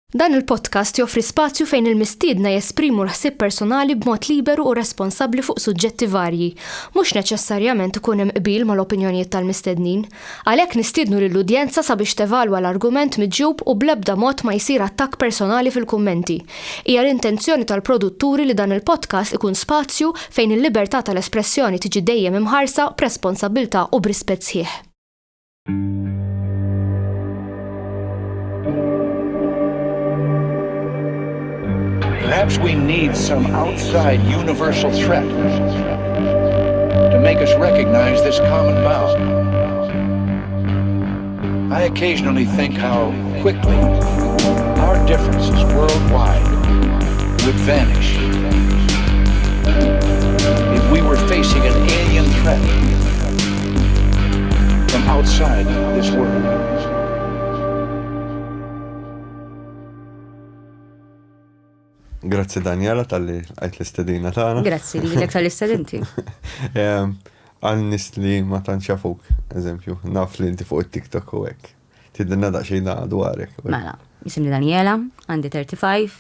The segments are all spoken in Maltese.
Dan il-podcast joffri spazju fejn il-mistiedna jesprimu l-ħsieb personali b'mod liberu u responsabbli fuq suġġetti varji, mhux neċessarjament ikun hemm qbil mal-opinjonijiet tal-mistednin. Għalhekk nistiednu lill-udjenza sabiex tevalwa l-argument miġjub u bl-ebda mod ma jsir attakk personali fil-kummenti. Hija l-intenzjoni tal-produtturi li dan il-podcast ikun spazju fejn il-libertà tal-espressjoni tiġi dejjem imħarsa b'responsabbiltà u b'rispett sħiħ. Perhaps we need some outside universal threat to make us recognize this common bound. I occasionally think how quickly our differences worldwide would vanish if we were facing an alien threat from outside this world. Grazzi Daniela tal-li għajt l-istedina tagħna. Grazzi li l-ek tal-istedinti. Għal-nis li ma tantx jafuk, eżempju, naf li inti fuq it-TikTok u hekk. Tidinna daqsxejn dwarek. Mela, jisimni Daniela, għandi 35,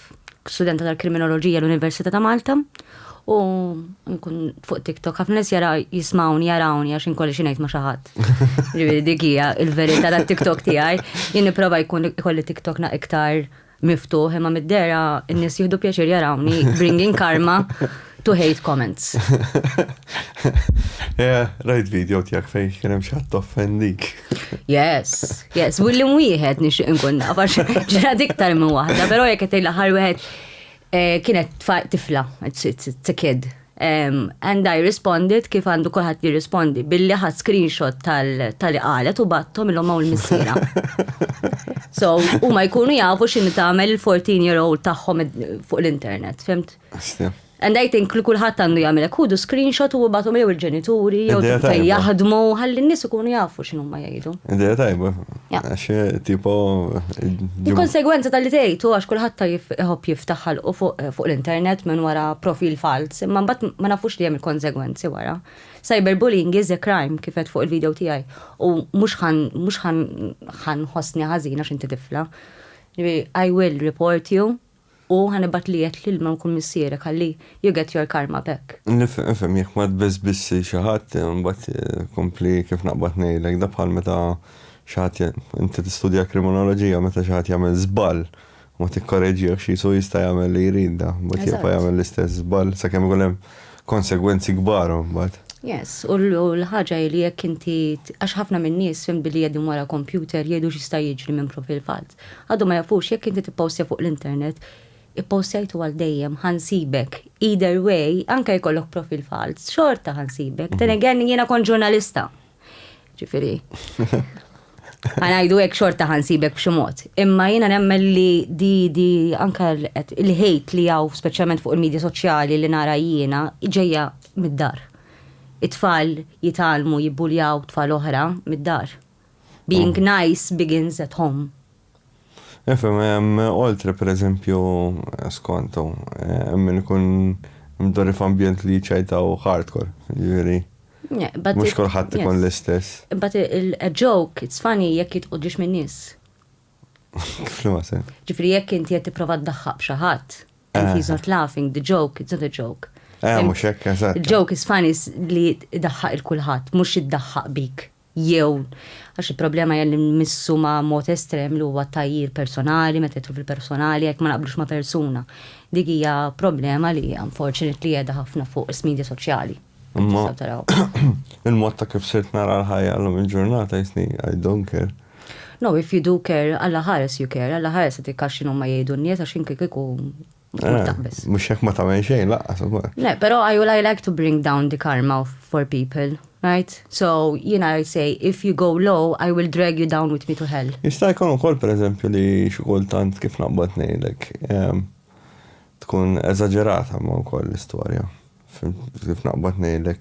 studenta tal-kriminoloġija l-Università ta' Malta u nkun fuq TikTok ħafna nies jismawni jarawni għax inkolli xi ngħid ma' xi ħadd. Ġifieri dik hija l-verità tat-TikTok tiegħi. Jien nipprova jkun ikolli TikTok iktar miftuħ, imma mid-dera n-nies jieħdu pjaċir jarawni bringing karma to hate comments. Rajt video tiegħek fejn kien hemm xi ħadd offendik. Yes, willi wieħed nixtieq inkun naf għax ġrat iktar minn waħda, però jekk qed l-aħħar wieħed kienet tifla, it's a kid. And I responded kif għandu kulħadd jirrispondi billi ħadd screenshot tal-li qalet u battom il-hom hawn il-missiera. So, huma jkunu jafu x'inhi tagħmel il-14-year-old tagħhom fuq l-internet, fimt? And I think li kulħadd għandu jagħmel hekk ħudu screenshot u bagħthom jew il-ġenituri jew fejn jaħdmu ħalli n-nies ikunu jafu x'inhu huma jgħidu. Idea tajba. Għax tipo il-konsegwenza tal-li tgħidu għax kulħadd jħobb jiftaħ ħalqu fuq l-internet minn wara profil fals, imma mbagħad ma nafux li hemm il-konsegwenzi wara. Cyberbullying is a crime kif qed fuq il-video tiegħi u mhux ħanħossni ħażin għax inti tifla. I will report you. U ħanibat li jett li l-man missiera kalli you get your karma back. Nifhem jekk ma tbissbissi xi ħadd mbagħad kompli kif naqbad ngħidlek da bħal meta xi ħadd inti tistudja kriminoloġija meta xi ħadd jagħmel żball ma tikkorreġih xi su jista' jagħmel li jrid da, mbagħad jibqa' jagħmel l-istess żball sakemm ikun hemm konsegwenzi kbar mbagħad. Yes, u l-ħaġa li jekk inti għax ħafna minn nies fim billi jedin wara computer jgħidu x'jista' jiġri minn profil fals. Għadu ma jafux jekk inti tippostja fuq l-internet ippostajtu għal dejjem ħansibek. Either way, anke jkollok profil fals, xorta ħansibek. Then again, jiena kon ġurnalista. Ġifieri. Ħanajdu hekk xorta ħansibek b'xi mod. Imma jiena nemmel li di anke il-hate li hawn speċjalment fuq il-medja soċjali li nara jiena ġejja mid-dar. It-tfal jitalmu jibbuljaw tfal oħra mid-dar. Being nice begins at home. Efem, oltre per eżempju, skonto, minn ikun mdorri f'ambjent li ċajtaw hardcore, ġiviri. Mux kolħat ikun l-istess. But a joke, it's funny jekk jitqudġiex minn nies. Kif li ma sen? Ġifri jekk inti qed tipprova ddaħħaq b'xi ħadd, and he's not laughing, the joke, it's not a joke. Mux hekk, eżatt. Il-joke is funny li iddaħħaq il-kulħadd, mhux iddaħħaq bik. Jew, għax il-problema jgħalli missu ma' mod estrem li huwa tajjir personali, meta jitru fil-personali, jekk ma naqblux ma' persuna. Dik hija problema li unfortunately qiegħda ħafna fuq is-medja soċjali. Il-mod ta' kif sirt nara l-ħajja għallum il-ġurnata jisni, I don't care. No, if you do care, Alla ħares you care, Alla ħares qed ikkaxxinu ma jgħidu n-nies għax inki kieku taqbes. Mhux hekk ma tagħmel xejn laqqas ukoll. Le, però I like to bring down the karma for people. Right? So, I say, if you go low, I will drag you down with me to hell. Jista' jkun ukoll pereżempju li xi kultant kif naqbad ngħidlek tkun eżaġerata ma' wkoll l-istorja. Kif naqbad ngħidlek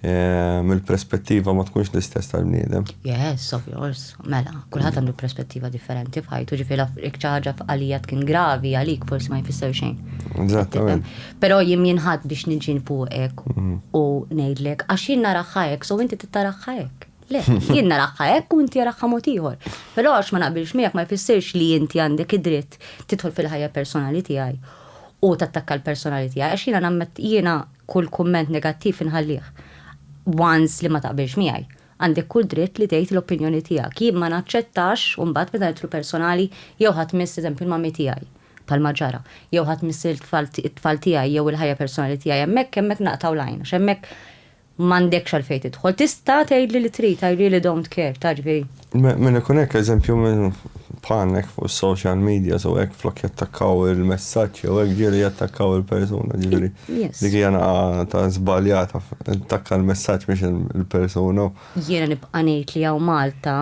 mill-perspettiva ma tkunx l-istess tal-bniedem. Yes, of course. Mela, kulħadd għandu perspettiva differenti f'ħajtu, ġifieri jekk xi ħaġa f'għalija kien gravi għalik forsi ma jfisser xejn. Eżattament. Però jien jinħadd biex niġi fuqek u ngħidlek għax jien nara ħajek, so inti titara ħajek. Le, jien naraħħa hekk u inti naraħħa mod ieħor. Però għax ma naqbilx miegħek ma jfissirx li inti għandek id-dritt tidħol fil-ħajja personali tiegħi u tattakka l-personali tiegħi għax jiena nammet jiena kull kumment negattiv inħallih. Once li ma taqbilx miegħi. Għandek kull dritt li tgħid l-opinjoni tiegħek. Jien ma naċċettax u mbagħad meta nitlu personali jew ħadd miss eżempju l-mammi tiegħi bħalma ġara, jew ħadd miss it-tfal tiegħi jew il-ħajja personali tiegħi hemmhekk naqtaw lajn, għax hemmhekk m'għandekx għalfejn tidħol. Tista' tgħidli li trid, I really don't care, taġifieri. Minn ikun hekk eżempju minn bħalnek fuq social media so hekk flok jattakkaw il-messaġġ jew hekk ġieli jattakkaw il-persuna ġifieri. Dik hija ta' żbaljata attakka l-messaġġ mhix il-persuna. Jiena nibqa' ngħid li hawn Malta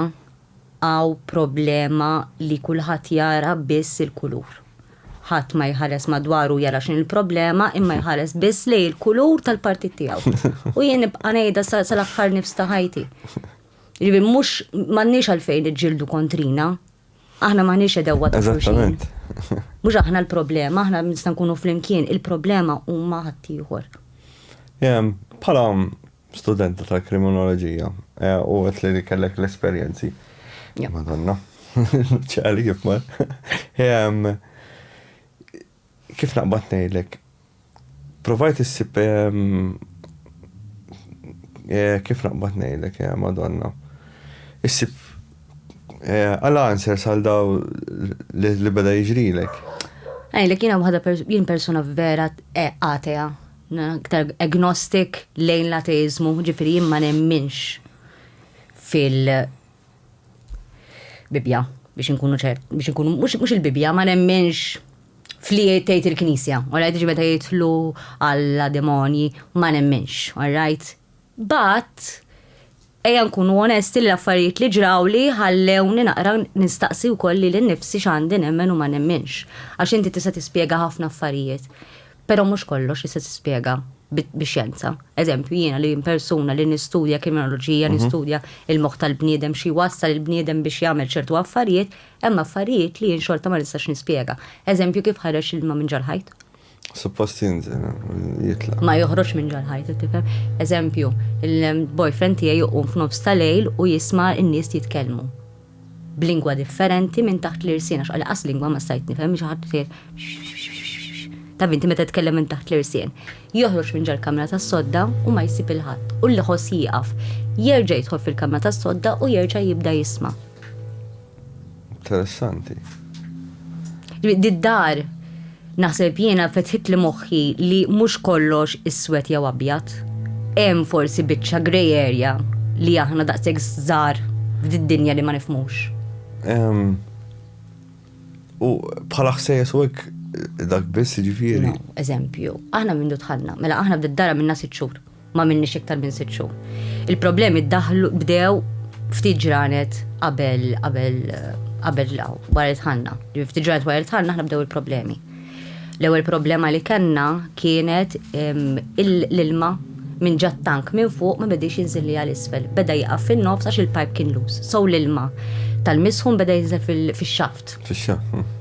hawn problema li kulħadd jara biss il-kulur. Ħadd ma jħares madwaru jara x'in il-problema imma jħares biss lej il-kulur tal-partit tiegħu. U jien nibqa' ngħidha sal-aħħar nifs ta' ħajti. Jiġifieri mhux m'għandniex għalfejn niġġieldu kontrina. Aħna m'aħniex edewwa ta' xulxin. Mhux aħna l-problema, aħna nista' nkunu flimkien, il-problema huma ħadd ieħor. Bħala studenta ta' kriminoloġija u qed li kellek l-esperjenzi. Madonna. ċali kif mar. Kif naqbad ngħidlek? Provajt issib kif naqbad ngħidlek, Madonna. Issib għal-answers għal daw li beda jiġrilek. Għajlek jien persona vera atea, aktar agnostic lejn l-ateizmu, ġifiri jien ma nemminx fil-Bibja, biex nkunu mux il-Bibja, ma nemminx fli tejt il-Knisja, alright, ġibeta jitlu għalla demoni, ma nemminx, alright. But, ejja nkunu onesti li l-affarijiet li ġrawli ħallewni naqra nistaqsi wkoll li l-nifsi x'għandi nemmen u ma nemminx. Għax inti tista' tispjega ħafna affarijiet, però mhux kollox tista' tispjega bix-xjenza. Eżempju, jiena li persuna li nistudja kriminoloġija, nistudja il-moħħ tal-bniedem xi wassal il-bniedem biex jagħmel ċertu affarijiet, hemm affarijiet li jien xorta ma nistax nispjega. Eżempju kif ħareġ ilma minn ġarħajt. Suppost jinżel jitla. Ma joħroġ minn ġarħajt, tifhem? Eżempju, il-boyfriend tiegħi joqum f'nofs tal-lejl u jisma' n-nies jitkellmu b'lingwa differenti minn taħt l-irsien għax qas lingwa ma stajt nifhem xi ħadd ta' vinti meta tkellem minn taħt l-irsien. Joħroġ minn ġar-kamra tas-sodda u ma jsib il-ħadd. U li ħoss jieqaf. Jerġa' jidħol fil-kamra tas-sodda u jerġa' jibda jisma'. Interessanti. Did-dar naħseb jiena fetħit li moħħi li mhux kollox iswed jew abjad. Hemm forsi biċċa grey area li aħna daqshekk żgħar f'did-dinja li ma nifhmux. U bħala ħsejjes u hekk dak biss ġifieri. Eżempju, aħna mindu tħallna, mela aħna b'did-dara minna 6 xhur, ma minnix iktar minn 6 xhur. Il-problemi bdew ftit ġranet qabel wara tħallna. Ftit ġranet wara tħallna aħna bdew il-problemi. L-ewwel problema li kellna kienet l-ilma minn ġat-tank minn fuq ma bedix jinżel li għal-isfel. Beda jaqaf fin-nofs għax il-pipe kien loose. So l-ilma tal-misħun beda jinżel fix-xaft.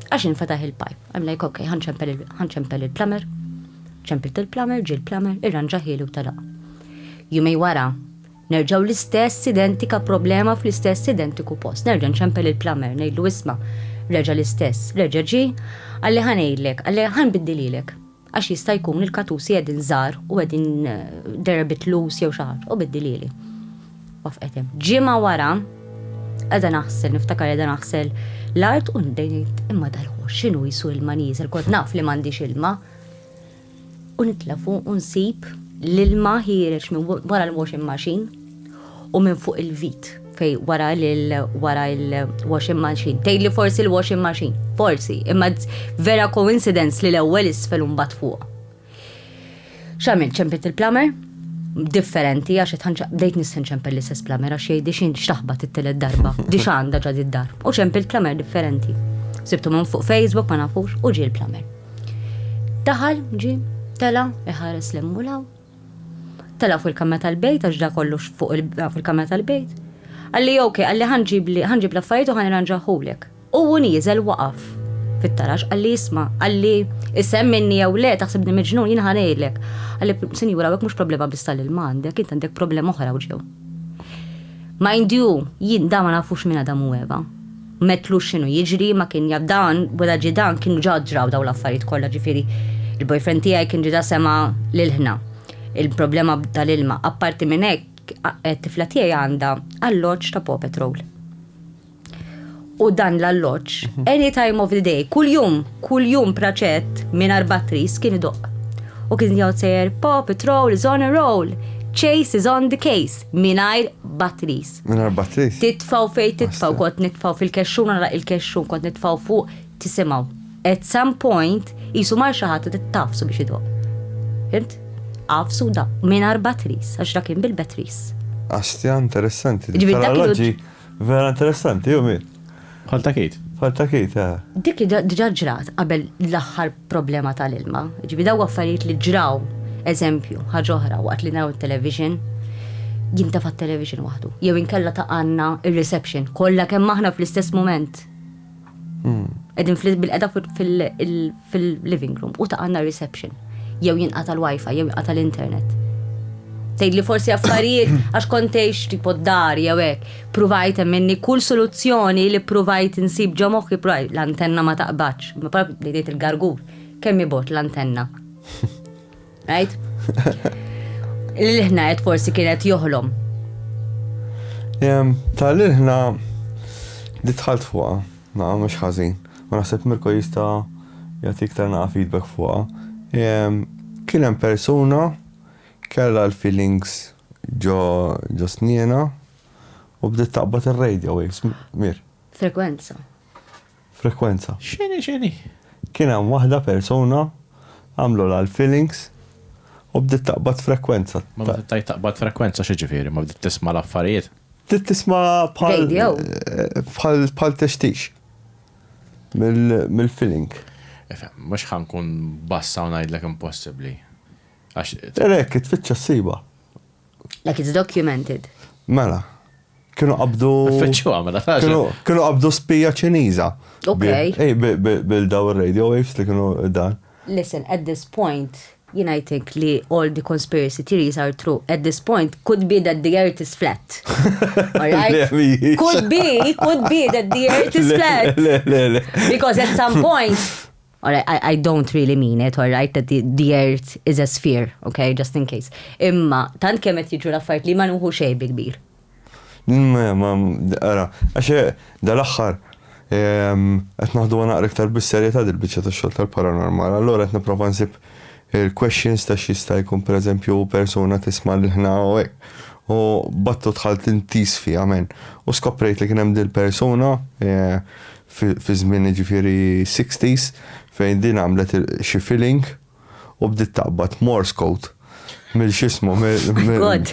Għax infetaħ il-pipe. I'm like, okay, ħanċempel il-plumber, ċempilt il-plumber, ġi il-plumber, irranġa ħielu talaq. Jumej wara, nerġaw l-istess identika problema fl-istess identiku post. Nerġa nċempel il-plumber, ngħidlu isma, reġa l-istess, reġa ġi, għalli ħanejlek, għalli ħanbiddililek. Għax jista' jkun il-katusi għedin żar u għedin derbit lus jew xaħat, u biddilili. Wafqetem. Ġima wara, għedha naħsel, niftakar għedha naħsel l-art u ndejnit imma dal-ħor xinu jisu il-maniz, il-kod naf li m'għandix ilma. U nitlafu u nsib l-ilma ħireġ minn wara l-washing machine u minn fuq il-vit fej wara il-washing machine. Tejli forsi il-washing machine, forsi, imma vera coincidence li l-ewwel isfel u mbagħad fuq. X'għamilt ċempit il-plumber? Differenti, għax bdejt nissen ċempel l-istess plumber, għax jgħid xin xtaħbat it-telet darba, di xanda ġad id-dar. U ċempel plumber differenti. Sibtu minn fuq Facebook, ma nafux, u ġi l-plumber. Daħal, ġi, tela, iħares l-immulaw. Tela fuq il-kamra tal-bejt, għax da kollux fuq il-kamra tal-bejt. Għalli, ok, għalli ħanġib l-affarijiet u ħanirranġaħulek. U nieżel waqaf fit-tarax, għalli jisma, għalli isem minni jew le, taħsibni meġnun, jien ħanejlek. Għalli, sinjura, għek mux problema bis tal-ilma għandek, int għandek problema oħra uġew. Mind you, jien da ma nafux minna da muweba. Metlu xinu jiġri, ma kien jabdan, wada ġidan kienu ġaġraw daw l-affarijiet kollha ġifieri. Il-boyfriend tiegħi kien ġida sema l-ħna. Il-problema tal-ilma. Apparti minn hekk, it-tifla tiegħi għandha alloġġ ta' Paw Patrol. U dan l-alloġġ, any time of the day, kull jum praċett mingħajr batteries kien idoq. U kien jgħid sejjer Paw Patrol is on a roll. Chase is on the case, mingħajr batteries. Mingħajr batteries? Titfaw fej titfaw, kont nitfaw fil-kexxun, nara il-kexxun, kont nitfaw fuq, tisimaw. At some point, jisu mar xaħat tittafsu biex idoq. Fimt? Għafsu da, mingħajr batteries, għax da kien bil-batteries. Astja, interessanti. Tal-alloġġi vera interessanti, jumi. Bħal-takit. Bħal-takit, Dik diġà ġrat qabel l-aħħar problema tal-ilma. Ġivi daw affarijiet li ġraw. Eżempju, ħaġa oħra, waqt li naraw il-television, jintafa' t-television waħdu. Jew inkella ta' għandna il-reception, kollha kemm aħna fl-istess moment. Qegħdin bil-qeda fil-living room u ta' għandna reception. Jew jinqata' l-wifi, jew jinqata' l-internet. Tgħid li forsi affarijiet għax kontejx tipo d-dar jew hekk, provajt minni kull soluzzjoni li provajt insib ġo moħħi l-antenna ma taqbadx. Ma propri dejt il-gargur, kemm ibot l-antenna. Right? L-ħna forsi kienet joħlom. Tal-ħna ditħalt fuqa, mux ħażin. U naħseb Mirko jista' jagħtik tarna feedback fuqa. Kien hemm persuna kellha l-feelings ġo snina u bdiet taqbad ir-radio waves. Mir. Frekwenza. X'inhi? Kien hemm waħda persuna għamlu l-feelings u bdiet taqbad frekwenza. Ma bdiet taqbad frekwenza x'ġifieri, ma bdiet tisma' l-affarijiet. Bdiet tisma' bħal teċtix mill-feeling. Mhux ħankun bassa u ngħidlek impossibbli. Rek, tfittxa s-siba. Like it's documented. Mela. Kienu qabdu. Fitxu għamela, kienu qabdu spija ċiniża. Okay. Bil-daw radio waves li kienu dan. Listen, at this point, I think all the conspiracy theories are true. At this point, could be that the earth is flat. All right? Could be that the earth is flat. Because at some point, all right, I don't really mean it, all right, that the earth is a sphere, okay, just in case. Imma, tant kemet jiġu l-affarijiet li ma nuħu xejn bikbir. Għaxe, dal-axħar, qed naħdu naqra iktar bis-serjetà dil-biċċa tax-xogħol tal-paranormal. Allura qed nipprova nsib il-questions ta' x'jista' jkun pereżempju persuna tisma' l-ħna u hekk. U battu tħalt intis fiha men. U skoprejt li kien hemm dil-persuna fi żmien ġifieri 60s fejn din għamlet xi feeling u bdiet taqbad Morse code. Mill-xismu, God.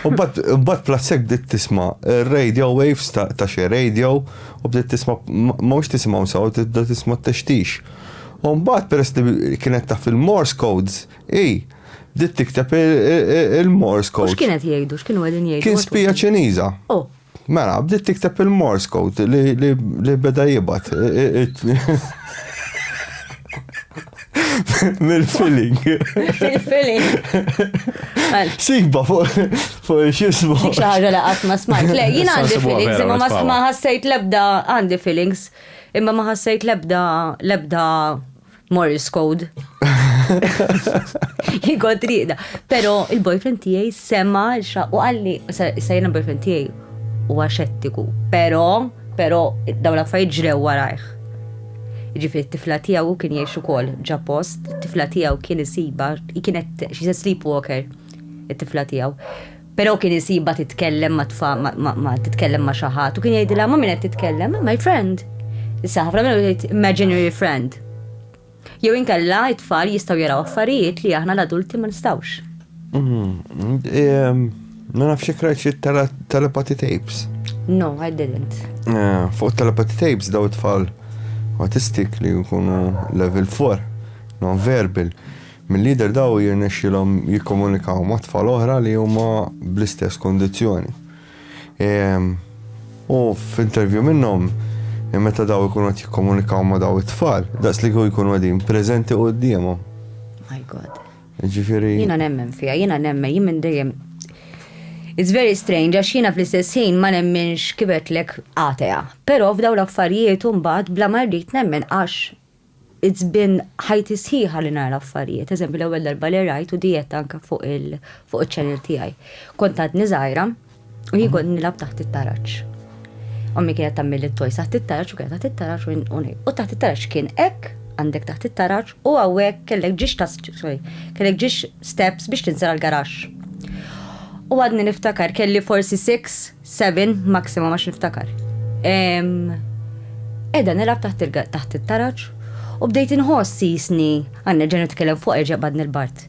U bad plassek bdiet tisma' radio waves ta' xi radio u bdiet tisma' mhux tisimgħu sew, tibda tisma' teċtix. U mbagħad peress li kienet taf il-Morse codes, bdiet tikteb il-Morse code. X'kienet jgħidu? X'kienu qegħdin jgħidu? Kien spija Ċiniża. Oh. Mela, bdiet tikteb il-Morse code li beda jibgħat. Mill-feeling. Fil-feeling. Siba fuq xismu. Dik xi ħaġa li qatt ma smajt. Le, jien għandi feelings, imma ma ħassejt l-ebda għandi feelings, imma ma ħassejt l-ebda Morse code. Jgħod riqda. Pero il-boyfriend tiegħi sema u għalli sajna boyfriend tiegħi huwa xettiku. Pero dawn l-affarijiet ġrew warajh. Ġifieri t-tifla tiegħu kien jgħix ukoll ġa post, it-tifla tiegħu kien isiba, kienet she's a sleepwalker, it-tifla tiegħu. Però kien isiba titkellem ma titkellem ma' xi ħadd u kien jgħidilha ma' min qed titkellem, my friend. Issa ħafna minnhom jgħid imaginary friend. Jew inkella t-tfal jistgħu jaraw affarijiet li aħna l-adulti ma nistgħux. Ma nafx jekk rajt telepathy tapes. No, I didn't. Fuq telepathy tapes daw it-tfal autistic li jkunu level 4, non-verbal. Mill-lider daw jirnexxilhom jikkomunikaw ma' tfal oħra li huma bl-istess kondizzjoni. U f'intervju minnhom meta daw ikunu qed jikkomunikaw ma' daw it-tfal, daqs li jkunu qegħdin preżenti qudiemhom. My God. Ġifieri. Jiena nemmen fiha, jiena minn dejjem It's very strange, għax jiena fl-istess ħin ma nemminx kibetlek atea. Però f'daw l-affarijiet mbagħad bla marrit nemmen għax it's been ħajti sħiħa li nara l-affarijiet. Eżempju l-ewwel darba li rajt u dijet anke fuq il-channel tiegħi. Kont għadni żgħira u jien kont nilab taħt it-taraġġ. Ommi kienet tagħmel it-tojs taħt it-taraġġ u kienet taħt it-taraġġ u taħt it-taraġġ kien hekk għandek taħt it-taraġġ u hawnhekk kellek ġiex steps biex tinżel għall-garaxx. U għadni niftakar, kelli forsi 6, 7, maximum għax niftakar. Edha nilab taħt il-taraġ u bdejt inħoss jisni, għanna ġenu tkellem fuq erġa badni l-bart.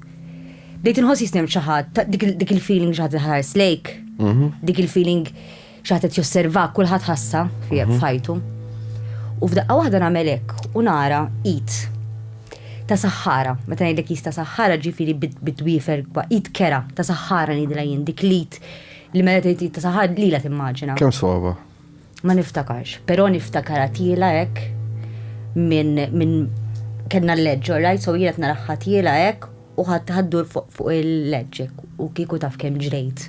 Bdejt inħoss jisni mċaħat, dik il-feeling ġaħat ħars lejk, dik il-feeling ġaħat josserva kullħat ħassa fajtu. U f'daqqa waħda namelek u nara it ta' Sahara, meta ngħidlek jista' Sahara ġifieri bidwifer id kera ta' Sahara ngħidilha jien dik lit li meta tgħid ta' Sahara lila timmaġina. Kemm swaba? Ma niftakarx, però niftakar għatiela hekk minn kellna l-leġġ, right? So jiena nara ħatiela hekk u ħaddur fuq il-leġġ u kieku taf kemm ġrejt.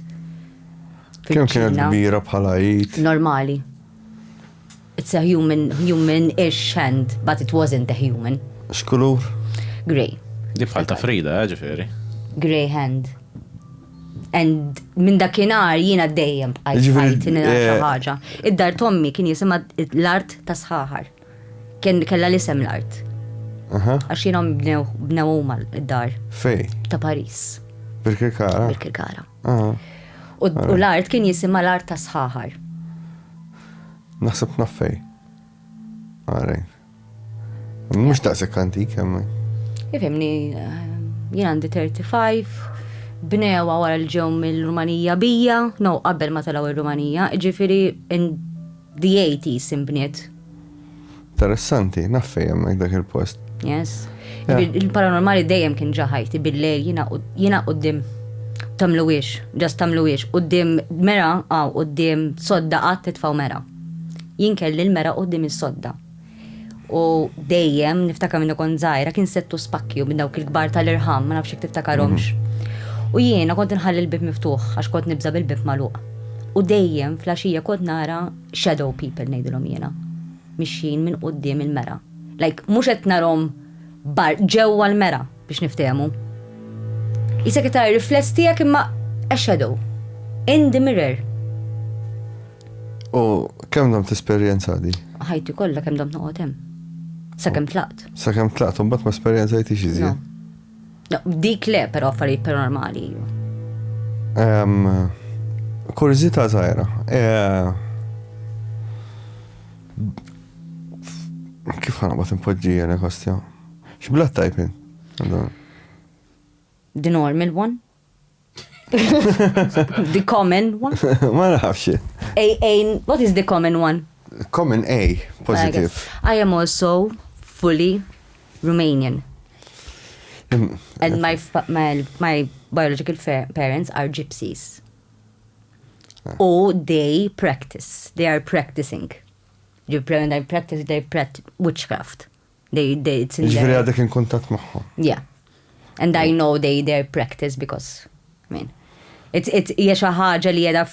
Kemm kienet kbira bħala id? Normali. It's a human-ish hand, but it wasn't a human. X'kulur? Grey. Di bħal ta' Frida, ġifieri. Grey hand. And minn dakinhar jiena dejjem bqajt nilha xi ħaġa. Id-dar Tommi kien jisimha l-art ta' Sħaħar. Kellha l-isem l-art. Għax jiena bnew huma id-dar. Fej? Ta' Paris. Bil-Kirkara? Bil-Kirkara. U l-art kien jisimha l-art ta' Sħaħar. Naħseb naffej. Għarajn. Mux daqsek antik, jemmi. Jifimni, jien għandi 35, bnewa wara l-ġew mill-Rumanija bija, no, qabel ma talaw il-Rumanija, ġifiri in the 80s imbniet. Interessanti, naffej jemmek dak il-post. Yes. Il-paranormali dejjem kien ġaħajti bil-lej, jina qoddim tamluwiex, ġast tamluwiex, qoddim mera, qoddim sodda għat titfaw mera. Jien kelli l-mera qoddim il-sodda. U dejjem niftaka minnu kon zaħira kien settu spakkju minn dawk il-kbar tal-irħam, ma nafxek tiftakarhomx. U jiena kont nħalli l-bib miftuħ għax kont nibża bil-bib magħluq. U dejjem flaxija kont nara shadow people ngħidilhom jiena. Mixjin minn quddiem il-mera. Like mhux qed narhom ġewwa l-mera biex niftehmu. Isek tara rifless tiegħek imma a shadow in the mirror. U kemm dom tesperjenza di? Ħajti kollha kemm dom noqgħod hemm. Sakemm tlaqt. Sakemm tlaqt, mbagħad ma esperjenzajti xi żjed. No, dik le però affarijiet paranormali. Kuriżità żgħira. Kif ħanaqbad impoġġija nekostja? X'blat tajpin? The normal one? The common one? Ma nafx. What is the common one? Common A, positive. I am also fully Romanian. And my biological parents are gypsies. Or they practice. They are practicing. When they practice, they practice witchcraft. It's in Ġifieri għadek in kuntatt magħhom. Yeah. And I know they practice because, I mean, hija xi ħaġa li qiegħda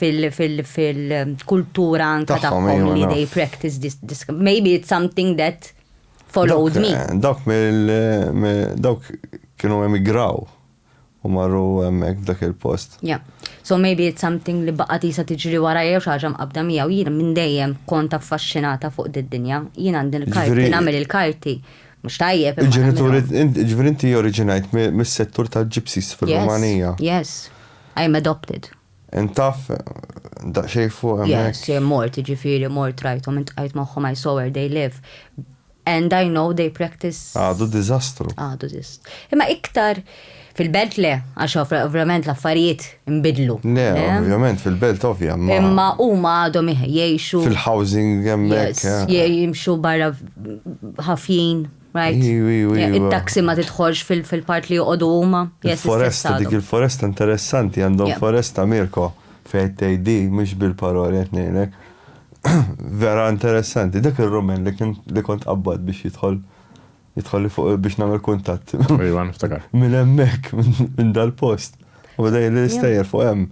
fil-kultura anke tagħhom li they practice this. Maybe it's something that followed me. Dawk kienu emigraw u marru hemmhekk dak il-post. Yeah. So maybe it's something li baqgħet tisa tiġri warajja xi ħaġa mqabbda miegħu. Jiena minn dejjem kont affaxxinata fuq din-dinja. Jiena għandi l-karti, nagħmel il-karti. Mhux tajjeb. Il-ġenituri ġifieri inti oriġinajt mis-settur tal-gypsies fir-Rumanija. Yes. I'm adopted. Intaf daqsxejn fuq hemmhekk. Yes, mort ġifieri mort rajthom intqajt magħhom I saw where they live. And I know they practice. Għadu diżastru. Imma iktar fil-belt le, għax ovvjament l-affarijiet imbidlu. Le, ovvjament fil-belt ovvja. Imma huma għadhom jgħixu. Fil-housing hemmhekk. Jimxu barra ħafjin. Right? Il-taxi ma titħolx fil-part li joqogħdu huma. Il-foresta, dik il-foresta interessanti, għandhom foresta Mirko fejn tgħidi mhux bil-paroli qed ngħidlek. Vera interessanti, dak ir-rumen li kont qabbad biex jidħol li fuq biex nagħmel kuntatt. Iva niftakar. Minn hemmhekk minn dal-post. U dej li stejjer fuq hemm.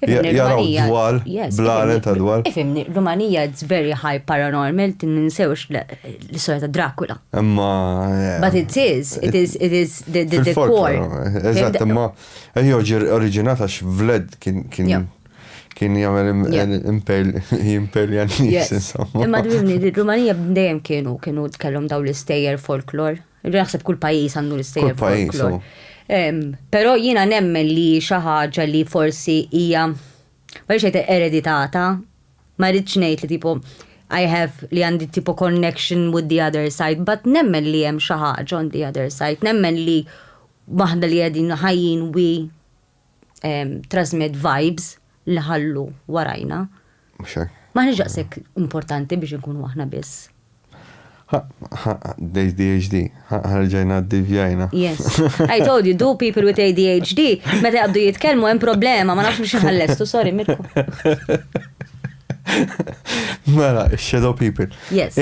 Jaraw dwar, blanet ta' dwar. Ifimni, Rumanija it's very high paranormal, ninsewx l-istorja ta' Dracula. But it is the core. Eżatt, imma ġi oriġinata x'Vled kien jagħmel jimpelja n-nies insomma. Imma Rumanija dejjem kienu tkellhom daw l-istejjer folklor. Naħseb kull pajjiż għandu l-istejjer folklor. Però jiena nemmen li xi ħaġa li forsi hija xejn ereditata, ma rridx ngħid li tipo I have li għandi tipo connection with the other side, but nemmen li hemm xi ħaġa on the other side, nemmen li waħda li qegħdin ħajjin wi transmit vibes li ħallu warajna. Ma ħniġaqsek importanti biex nkunu aħna biss. ADHD, ħarġajna d-divjajna. Yes. I told you, do people with ADHD, meta għabdu jitkellmu hemm problema, ma nafx biex nħallestu, sorry, Mirko. Mela, shadow people. Yes.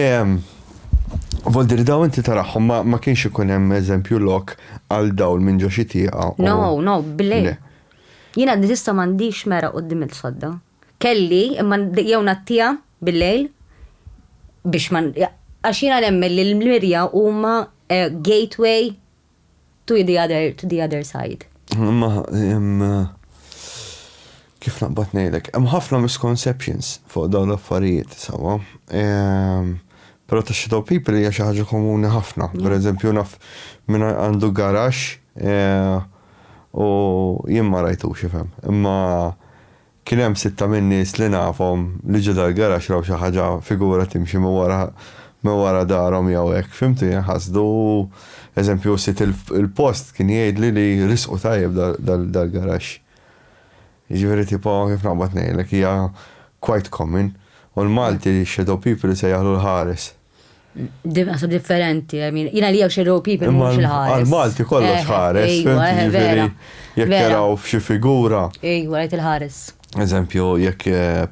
Voldiri daw inti taraħħom, ma kienx ikun hemm eżempju lok għal dawl minn ġo xi tieqa. No, billej. Jiena tista' m'għandix mera qudiem il-sodda. Kelli, imma jew nattija billejl biex għax jiena nemmen li l-mirja huma gateway to the other side. Kif naqbad ngħidlek, hemm ħafna misconceptions fuq dawn l-affarijiet sawa. Però ta' shadow people hija xi ħaġa komuni ħafna. Pereżempju naf min għandu garax u jien ma rajtux ifhem. Imma kien hemm sitta minn nies li nafhom li ġew dal-garax raw xi ħaġa figura timxi ma wara darhom jew hekk, fimtu ħasdu eżempju sit il-post kien jgħidli li risqu tajjeb dal-garax. Jiġifieri tipo kif naqbad ngħidlek hija quite common u l-Malti shadow people se jaħlu l-ħares. Għasab differenti, jina li għaw shadow people mux il-ħares. Għal-Malti kollox ħares, jiġifieri jekk jaraw f'xi figura. Ejwa, rajt il-ħares. Eżempju, jekk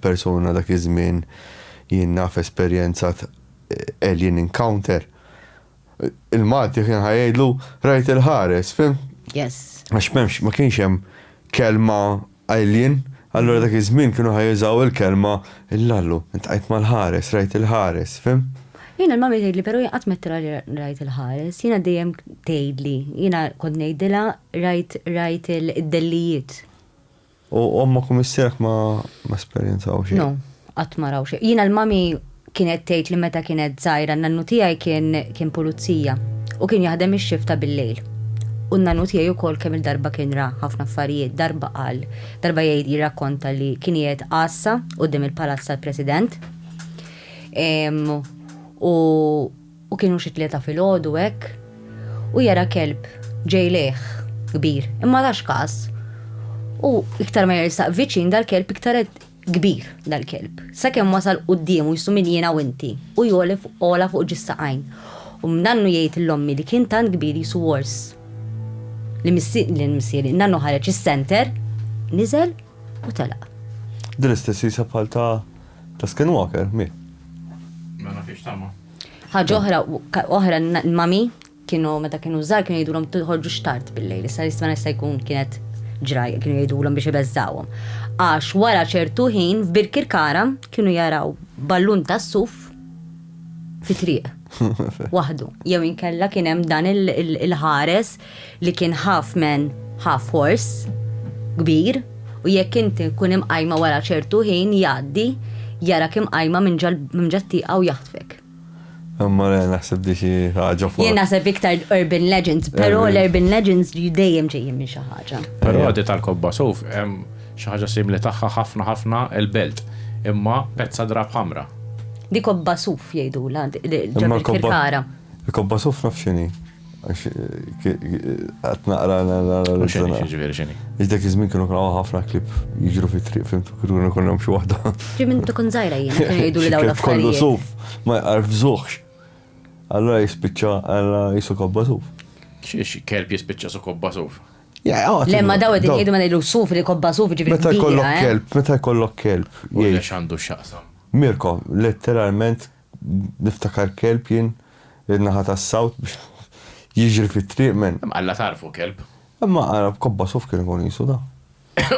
persuna dak iż-żmien jien naf esperjenzat alien encounter. Il-Malti kien ħajdlu rajt il-ħares, fim? Yes. Għax m'hemmx ma kienx hemm kelma alien, allura dak iż-żmien kienu ħajużaw il-kelma illallu, intqajt mal-ħares, rajt il-ħares, fim? Jiena l-mami tgħidli, però jien qatt mettra li rajt il-ħares, jiena dejjem tgħidli, jiena kont ngħidilha rajt il-dellijiet. U omma kumissierek ma esperjenzaw xejn. No, qatt ma raw xejn. Jiena l-mami kienet tgħid li meta kienet żgħira n-nannu tiegħi kien pulizija u kien jaħdem ix-xifta bil-lejl. U n-nannu tiegħi wkoll kemm il-darba kien ra ħafna affarijiet, darba jgħid jirrakkonta li kien qiegħed qassa quddiem il-palazz tal-President. U kienu xi tlieta filgħodu hekk u jara kelb ġejleħ kbir, imma tax każ. U iktar ma jersaq viċin dal-kelb iktar kbir dal-kelb. Sakemm wasal quddiem u jistu min jiena u inti u jolef ola fuq ġissaqajn. U nannu jgħid l-ommi li kien tant kbir jisu wors. L-missieri, nannu ħareġ is-center, niżel u telaq. Din l-istess jisa bħal ta' Skinwalker, mi? Ma nafx tama. Ħaġa oħra mami kienu meta kienu żgħar kienu jgħidulhom toħorġu xtart bil-lejl. Issa jista' jkun kienet ġraja kienu jgħidulhom biex ibeżżawhom. Għax wara ċertu ħin f'Birkirkara kienu jaraw ballun tas-suf fi triq waħdu. Jew inkella kien hemm dan il-ħares li kien half man, half horse kbir u jekk inti kun imqajma wara ċertu ħin jgħaddi jara kemm qajma minn ġattieqa u jaħtfek. Imma naħseb di xi ħaġa fuq. Jien naħseb iktar urban legends, però l-urban legends dejjem ġejjin minn xi ħaġa. Però għadi tal-kobba suf hemm xi ħaġa simili tagħha ħafna il-belt, imma pezza drab ħamra. Di kobba suf jgħidula ġabel Kirkara. Il-kobba suf naf x'inhi. Qed naqra ġifieri x'inhi. Dak iż-żmien kienu ħafna klip jiġru fit-triq fimtu kienu kollhom xi waħda. Ġi minn tkun żgħira jiena kienu jgħiduli dawn l-affarijiet. Kollu suf ma jqarfżuhx. Allora jispiċċa alla jisu kobba suf. Xiex kelb jispiċċa su kobba suf. Lemma daw qed jgħidu ma ngħidu suf li kobba suf ġifieri. Meta jkollok kelb. Jgħid għandu x'jaqsam. Mirko, letteralment niftakar kelb jien in-naħa tas-sawt biex jiġri fit-triq men. Alla tarfu kelb. Imma għara kobba suf kien ikun jisu da.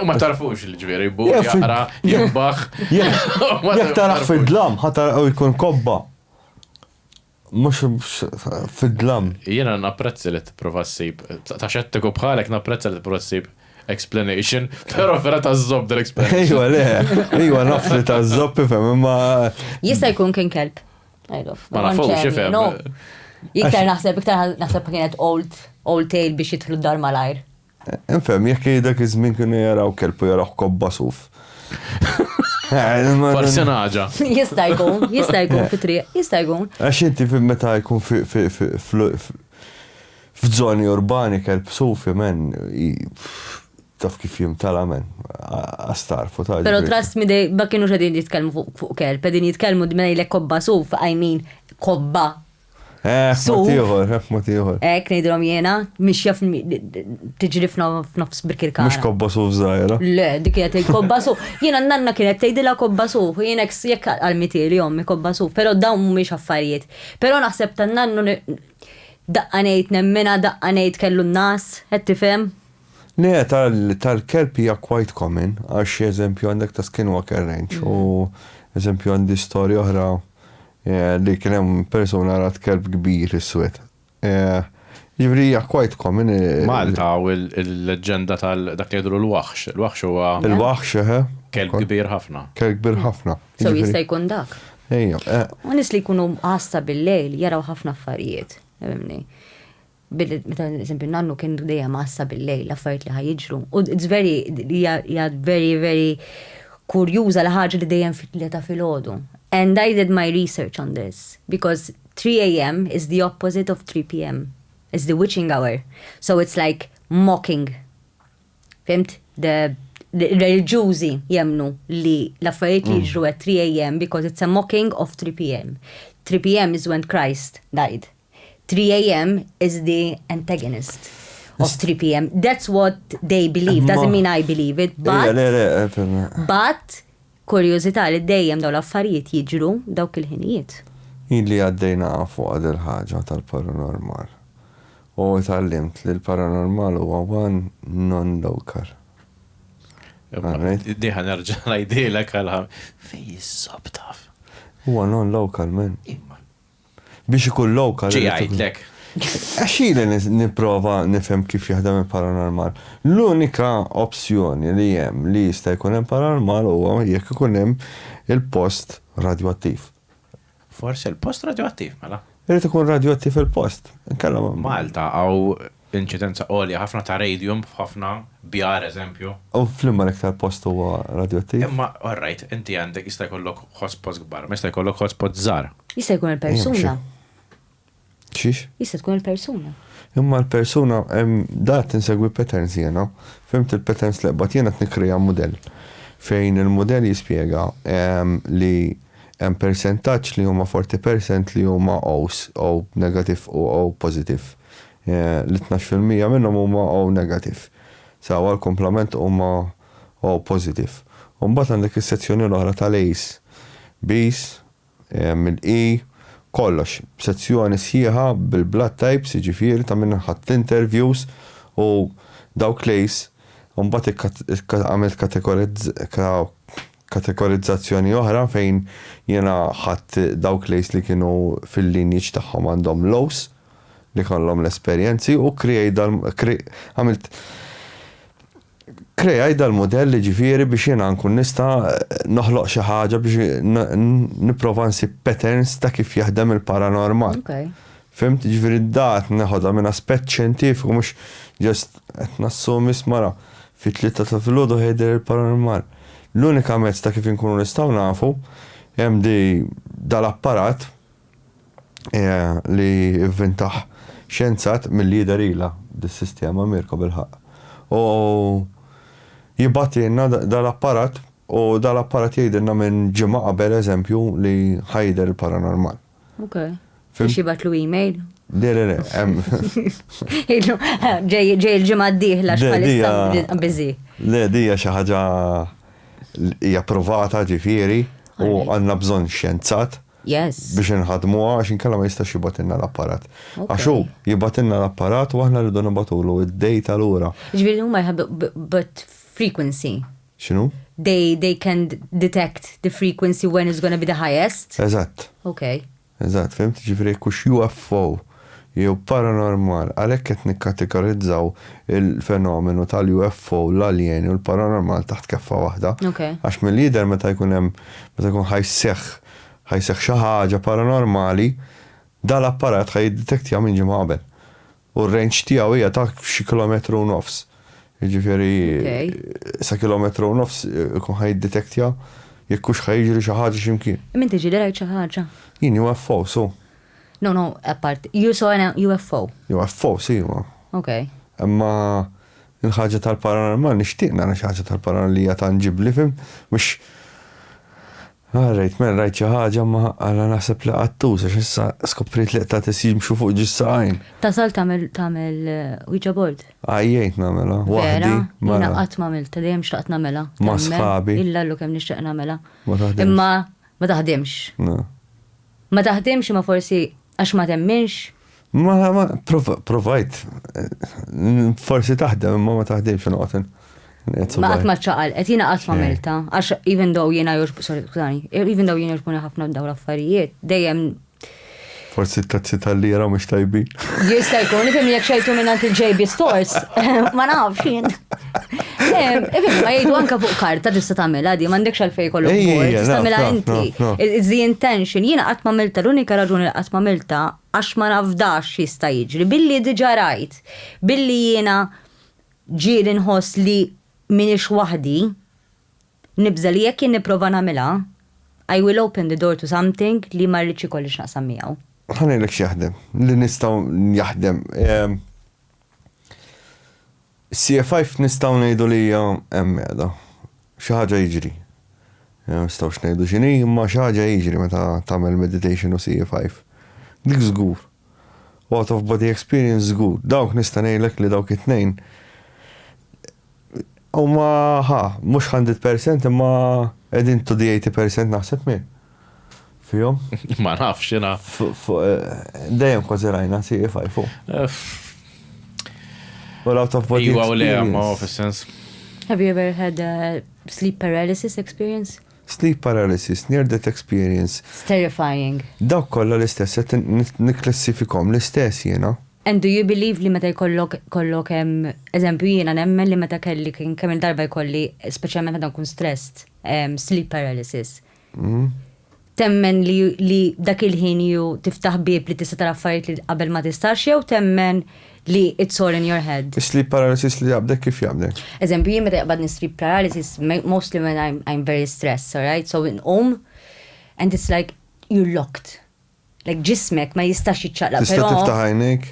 U ma tarfux il-ġviri, bu jaqra, jibbaħ. Jek taraħ fid-dlam, ħataraw jkun kobba. Mux fid-dlam. Jena napprezzi li t-prova s-sib. Ta' xettiku bħalek napprezzi li t-prova s-sib explanation, pero vera ta' zob dal-explanation. Ejwa, naf li ta' zob, fem, imma. Jista' jkun kien kelb. Ma nafux, xifem. Iktar naħseb kienet old tale biex jidħlu d-dar malajr. Infem, jekk dak iż-żmien kienu jaraw kelpu jaraw kobba suf. Forsi naġa. Jista' jkun fit-triq, jista' jkun. Għax inti meta jkun f'żoni urbani kelb suf, men, taf kif jimtala, men, għastar fuq. Pero trust me, ma kienu xedin jitkellmu fuq kelb, pedin jitkellmu d-menajlek kobba suf, I mean, kobba. Motiħor. Nejdrom jena, miex jaf tiġri f'nofs birkirkana. Mux kobba suf zaħira? Le, dik kienet kobba suf. Jena nanna kienet tejdila kobba suf, jena jek għal-mitieri jommi kobba suf, pero dawn miex affarijiet. Pero naħseb tan nannu daqqanejt nemmena, daqqanejt kellu n-nas, għed tifem? Le, tal-kelb hija quite common, għax eżempju għandek ta' skinwalker range, u eżempju għandi storja oħra li kienem persona rat kelb kbir is-swed. Ġivri hija quite common. Malta u il-leġenda tal-dak li jidru l-waħx. Il-waħx huwa. Il-waħx, kelb kbir ħafna. Kelb kbir ħafna. So jista' jkun dak. Ejja. Nis li jkunu għasta bil-lejl, jaraw ħafna affarijiet. Meta eżempju nannu kien dejjem għasta bil-lejl, l-affarijiet li ħajġru. U it's very kurjuża l-ħaġa li dejjem fit-tlieta fil-ħodu. And I did my research on this because 3 a.m. is the opposite of 3 p.m. It's the witching hour. So it's like mocking. Fimt? The religjużi jemnu li l-affarijiet li jiġru at 3 a.m. because it's a mocking of 3 p.m. 3 p.m. is when Christ died. 3 a.m. is the antagonist of 3 p.m. That's what they believe. Doesn't mean I believe it, but kurjużità li dejjem daw l-affarijiet jiġru dawk il-ħinijiet. Illi għaddejna fuq għad il-ħaġa tal-paranormal. U tal-limt li l-paranormal huwa one non-local. Diħa nerġa' ngħidilek għalha fej is-sob taf. Huwa non-local, men. Biex ikun local. Ġi għajdlek. Għaxili niprofa nifhem kif jaħdem il-paranormal. L-unika opzjoni li hemm li jista' jkun hemm paranormal huwa jekk ikun hemm il-post radioattiv. Forsi il-post radioattiv, mela. Irid ikun radioattiv il-post. Malta għaw inċidenza għolja ħafna ta' radium, ħafna bjar eżempju. U flimma l-iktar post huwa radioattiv. Imma, all right, inti għandek jista' jkollok hotspots kbar, ma jista' jkollok hotspots żgħar. Jista' jkun il-persuna. Xiex? Jista' tkun il-persuna. Imma l-persuna, dat insegwi patterns jena. Fimt il-patterns li qbad jena t-nikrija model. Fejn il-model jispiega li hemm percentaġġ li huma 40% li huma O negativ u O pozitiv. Li 12% minnhom huma O negativ. Sawa l-komplement huma O pozitiv. U mbagħad għandek is-sezzjoni l-oħra tal-A's, B's, mill-E, kollox, sezzjoni sħiħa bil-blood types, ġifieri ta' minna ħadd interviews u dawk lejs, mbagħad għamilt kategorizzazzjoni oħra fejn jiena ħadd dawk lejs li kienu fil-linjiġ tagħhom għandhom lows li kollhom l-esperjenzi u għamilt kreaj dal-modell li ġifieri biex jiena nkun nista' noħloq xi ħaġa biex nipprova nsib patterns ta' kif jaħdem il-paranormal. Fimt, ġifieri dat neħodha minn aspett xjentifiku mhux just qed nassumi smara fit-tlieta ta' filgħodu ħejder il-paranormal. L-unika mezz ta' kif inkunu nistgħu nafu hemm dal-apparat li inventaħ xjenzat mill-lider ilha dis-sistema Mirko bil-ħaq. U jibbatilna dal-apparat u dal-apparat jgħidilna minn ġimgħa qabel eżempju li ħajder il-paranormal. Biex jibatlu email? Le. Ġej il-ġimgħa d-dieħla x'bħalissa biżi. Le, dija xi ħaġa hija provata ġifieri u għandna bżonn xjenzat. Biex nħadmuha għax inkella ma jistax jibatilna l-apparat. Għax hu jibatilna l-apparat u aħna rridu nibatulu id-dejta lura. Ġifieri huma jħabbu but frequency. X'inhu? They can detect the frequency when it's gonna be the highest. Eżatt. Okay. Eżatt, fimt? Ġifieri kux UFO jew paranormal, għalhekk qed nikkategorizzaw il-fenomenu tal-UFO, l-alien u l-paranormal taħt keffa waħda. Okay. Għax mill-lider meta jkun ħajseħ xi ħaġa paranormali, dal-apparat ħajdetektja minn ġimgħa qabel. U r-range tiegħu hija ta' xi kilometru u nofs. Jiġifieri sa kilometru u nofs ikun ħajdetektja jekk hux ħajġri xi ħaġa x'imkien. Min tiġi li rajt xi ħaġa? Jien UFO, so. No, apart. You saw an UFO. UFO, si, ma. Okay. Imma il-ħaġa tal-paranormal nixtieq nara xi ħaġa tal-paranormal li hija tanġibli fim, mhux rajt xi ħaġa ma għala naħseb li qattus għax issa skoprit li qed tisimxu fuq ġissaqajn. Tasal tagħmel Ouija board? Għajjejt nagħmilha, waħdi. Jiena qatt m'għamilta, dejjem xtaqt nagħmilha. Ma' sħabi. Illa llu kemm nixtieq nagħmilha. Imma ma taħdimx. Ma taħdimx imma forsi għax ma temminx. Ma provajt. Forsi taħdem imma ma taħdimx noqgħod. Ma qatt ma ċaqal, qed jiena qatt m'għamilta għax even though jiena jogħġbuni ħafna dawn l-affarijiet, dejjem forsi t-tazzi tal-lira mhux tajbin. Jista' jkun ifhem jekk xejtu minn il-JB Stores, ma nafx jien. Ma jgħidu anke fuq karta tista' tagħmilha di m'għandekx għalfejn kollok bord, tista' tagħmilha inti. It's the intention. Jiena qatt m'għamilta, l-unika raġuni li qatt m'għamilta għax ma nafdax jista' jiġri. Billi diġà rajt, billi jiena ġieli nħoss li minix waħdi, nibża li jekk jien nipprova nagħmilha, I will open the door to something li ma rridx ikollix naqsam miegħu. Ħanejlek x'jaħdem, li nistgħu jaħdem. CF5 nistgħu ngħidu li hija hemm qiegħda. Xi ħaġa jiġri. Nistgħux ngħidu x'inhi, imma xi ħaġa jiġri meta tagħmel meditation u CF5. Dik żgur. Out of body experience żgur. Dawk nista' ngħidlek li dawk it-tnejn u ma mux 100% imma edin to the 80% naħseb minn. Fijom? Ma nafx jena. Dajem kważi rajna CF5 fuq. Well, out of body experience. Have you ever had a sleep paralysis experience? Sleep paralysis, near-death experience. It's terrifying. Dawk kollha l-istess, niklassifikom l-istess jena. And do you believe li meta jkollok eżempju jiena nemmen li meta kelli kemm il-darba jkolli, speċjalment meta nkun stressed, sleep paralysis. Temmen li dak il-ħin ju tiftaħ bib li tista' tara affarijiet li qabel ma tistax jew temmen li it's all in your head. Sleep paralysis li jabdek kif jabdek? Eżempju jien meta jaqbadni sleep paralysis mostly when I'm very stressed, all right? So in and it's like you're locked. Like ġismek ma jistax jiċċaqlaq. Tista' tiftaħ għajnejk?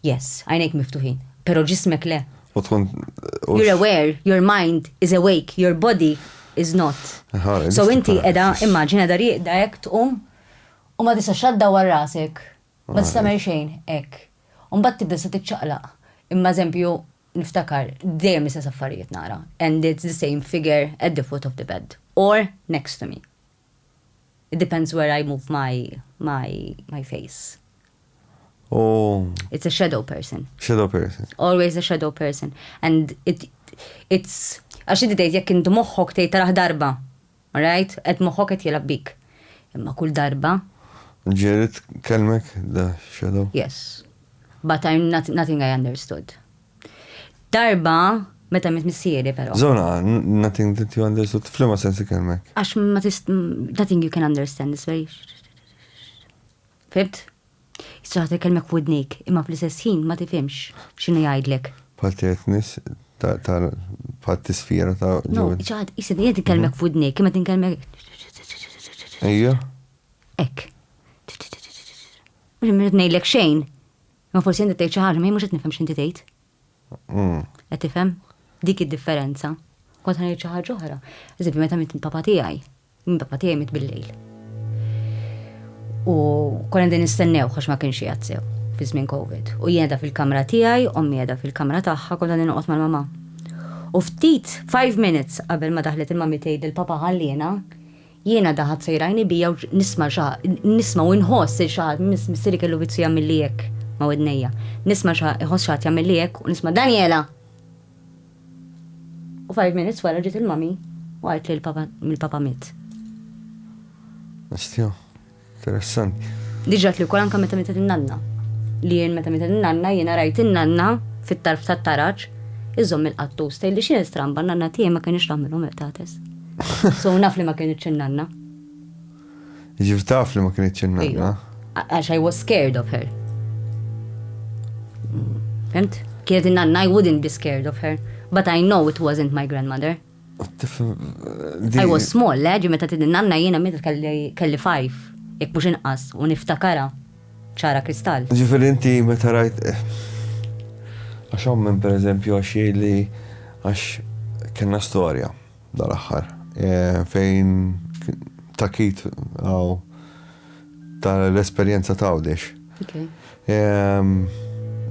Yes, għajnek miftuħin, pero ġismek le. You're aware, your mind is awake, your body is not. So inti edha, immaġina da jek tqum u ma tista' xadda war rasek, ma tista' mer xejn, ek. Mbagħad tibda se tiċċaqlaq. Imma eżempju niftakar dejjem l-istess affarijiet nara, and it's the same figure at the foot of the bed or next to me. It depends where I move my face. Oh. It's a shadow person. Shadow person. Always a shadow person. And it's għax inti tgħid jekk inti moħħok tgħid taraħ darba. All right? Qed moħħok qed jilgħab bik. Imma kull darba. Ġiet kelmek the shadow? Yes. But I'm nothing I understood. Darba meta missieri però. Zona, nothing that you understood. Flima sensi kelmek. Għax nothing you can understand is very. Fibt? Jisraħt kelmek f'udnik, imma fl-istess ħin ma tifhimx x'inhu jgħidlek. Paltetnis tal-tisfira ta' No, ċaħad, jisraħt kelmek f'udnik, imma tinkelmek. Ejja? Ek. Mux mirrit ngħidlek xejn, ma forsi inti tgħid xi ħaġa, ma mhux qed nifhem x'inti tgħid. Qed tifhem? Dik id-differenza. Kont ngħid xi ħaġa oħra. Eżempju meta mit papa tiegħi, min papa tiegħi mit bil-lejl. U konen din nistennew għax ma kienx jgħazzew fi żmien COVID. U jieda fil-kamra tiegħi, ommi qiegħda fil-kamra tagħha, kont qegħdin noqgħod mal-mama. U ftit 5 minutes qabel ma daħlet il-mami tgħid il-papa ħallina, jiena daħat sejrajni bija u nisma' u nħoss xi ħadd missieri kellu vizzu jagħmilli hekk ma' wednejja. Nisma' iħoss xi ħadd jagħmilli hekk u nisma' Daniela. U 5 minutes wara ġiet il-mami u għajt li l-papa mit. Astjo, interessanti. Diġat li kolan meta mitet il-nanna. Li jien meta mitet il-nanna, jiena rajt il-nanna fit-tarf tat-taraċ, iżom il-qattus, li xie stramba nanna tiegħi ma kienx tagħmilhom metates. So naf li ma kienx il-nanna. Ġif taf li ma kienx il-nanna. Għax I was scared of her. Fimt? Kienet il-nanna, I wouldn't be scared of her. But I know it wasn't my grandmother. I was small, ġi meta il-nanna jiena meta kelli 5, jekk mhux inqas, u niftakara ċara kristall. Ġifiri inti meta rajt, għax minn per eżempju għax li għax kena storja dal-axħar, fejn takit għaw tal-esperienza ta' għawdex.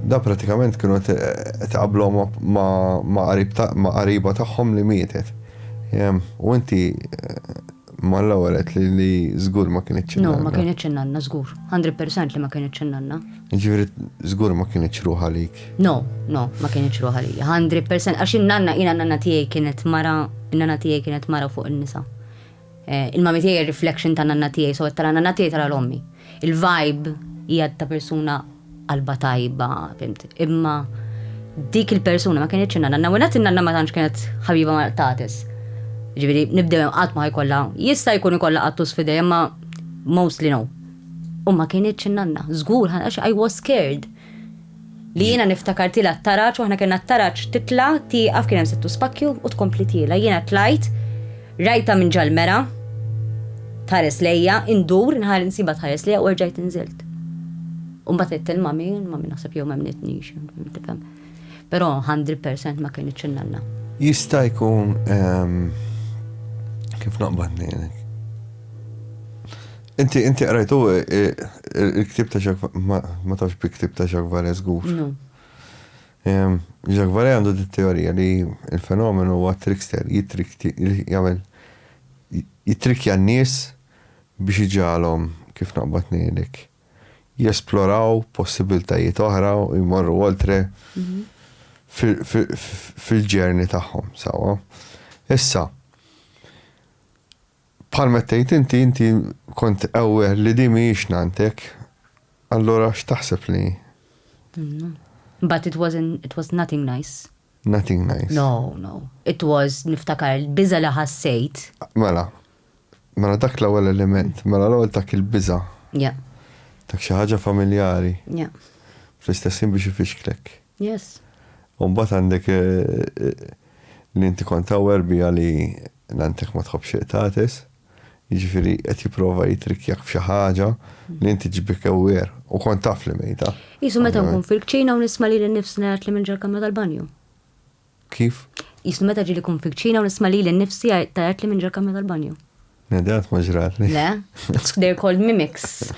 Da pratikament kienu tqablu ma' qariba tagħhom li mietet. U inti ma l-ewwel li żgur ma kienitx No, ma kienitx nanna żgur. 100% li ma kienitx nanna. Ġifieri żgur ma kienitx ruħ għalik. No, ma kienitx ruħ għalija. 100% għax in-nanna tiegħi kienet mara fuq in-nisa. Il-mami tiegħi reflection ta' nanna tiegħi, so tara nanna tiegħi tara l-ommi. Il-vibe hija ta' persuna qalba tajba, fimt. Imma dik il-persuna ma kienitx nanna, u nanna ma tantx kienet ħabiba ma tates. Ġifieri nibdew qatt ma ħajkollha, jista' jkun ikollha qattus f'idej, imma mostly no. U ma kienitx nanna, żgur għax I was scared. Li jiena niftakartila t-taraċ, u aħna kena t-taraċ titla, tieqaf kien hemm settu spakju u tkompli tiela. Jiena tlajt, rajta minn ġalmera, tħares lejja, indur, nħar insiba tħares lejja u rġajt inżilt. U mbagħad il-mami naħseb jew ma mnitnix, tifhem. Però 100% ma kienitx nanna. Jista' jkun kif naqbadni. Inti qrajtu il-ktib ta' ma tafx bi-ktib ta' Jacques Vallée żgur. No. Jacques Vallée għandu dit-teorija li il-fenomenu huwa trickster, jitrikja n-nies biex iġalhom kif naqbad ngħidlek. Jesploraw possibiltajiet oħra u jmorru oltre fil-ġerni tagħhom sawa. Issa, bħal mettejt inti kont qawwer li di mhijiex nantek, allura x'taħseb li? But it was nothing nice. Nothing nice. No. It was niftakar il-biża li ħassejt. Mela dak l-ewwel element, mela l-ewwel dak il-biża. Yeah. Dak xi ħaġa familjari. Yeah. Fl-istessin biex ifixklek. Yes. U mbagħad għandek li inti kont awwer bija li nantek ma tħobbx iqtates, jiġifieri qed jipprova jitrikkjak f'xi ħaġa li inti ġibek awwer u kont taf li mejta. Jisu meta nkun fil-kċina u nisma' li nnifsi ngħid li minn ġarkamra tal-banju. Kif? Jisu meta ġieli kun fil-kċina u nisma' li nnifsi ngħid li minn ġarkamra tal-banju. Nedat ma ġrat li. Le, they're called mimics.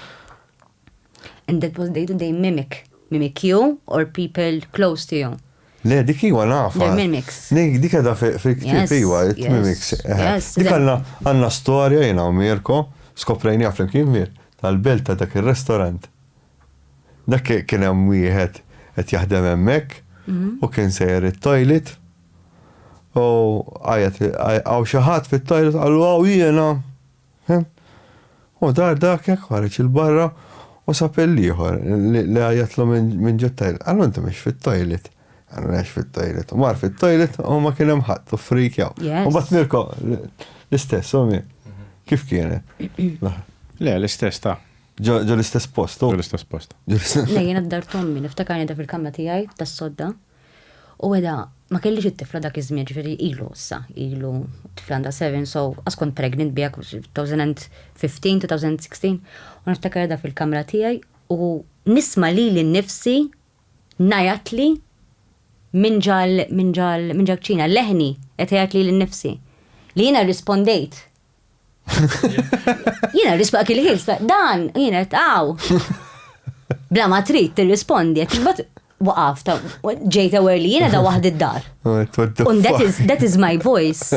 And that was they mimic you or people close to you. Le, dik iwa nafa. They're mimics. Dik għada fil-ktib iwa, mimics. Dik għanna storja jena u Mirko, skoprejni flimkien Mir, tal-belt ta' dak il-restorant. Dak kien hemm wieħed qed jaħdem hemmhekk u kien sejjer it-toilet u għaw xi ħadd fit-toilet qalu għaw jiena. U dak jekk ħareġ il-barra u sab il-ieħor li għajatlu minn ġet-toilet. Għallu inti mhix fit-toilet. Għannu għax fit-toilet. U mar fit-toilet u ma kien hemm ħadd u frik jaw. U bat Mirko l-istess, u mi. Kif kienet? Le, l-istess ta' ġo l-istess post. l-istess post. Le, jena d-dar tommi, niftakarni da fil-kamra tijaj, tas-sodda. U għeda, ma kellix it-tifla dak iż-żmien, ġifieri ilu issa, ilu tifla għandha 7, so għaskont pregnant bijak 2015, 2016, u niftakar da fil-kamra tijaj u nisma li l-nifsi najatli minn ġal ċina, leħni qed jgħid li l-nifsi. Li jiena rispondejt. Jiena rispak il-ħils, dan, jiena għaw. Bla ma trid tirrispondi, qed waqafta, ġejta li jiena da waħd id-dar. And that is my voice.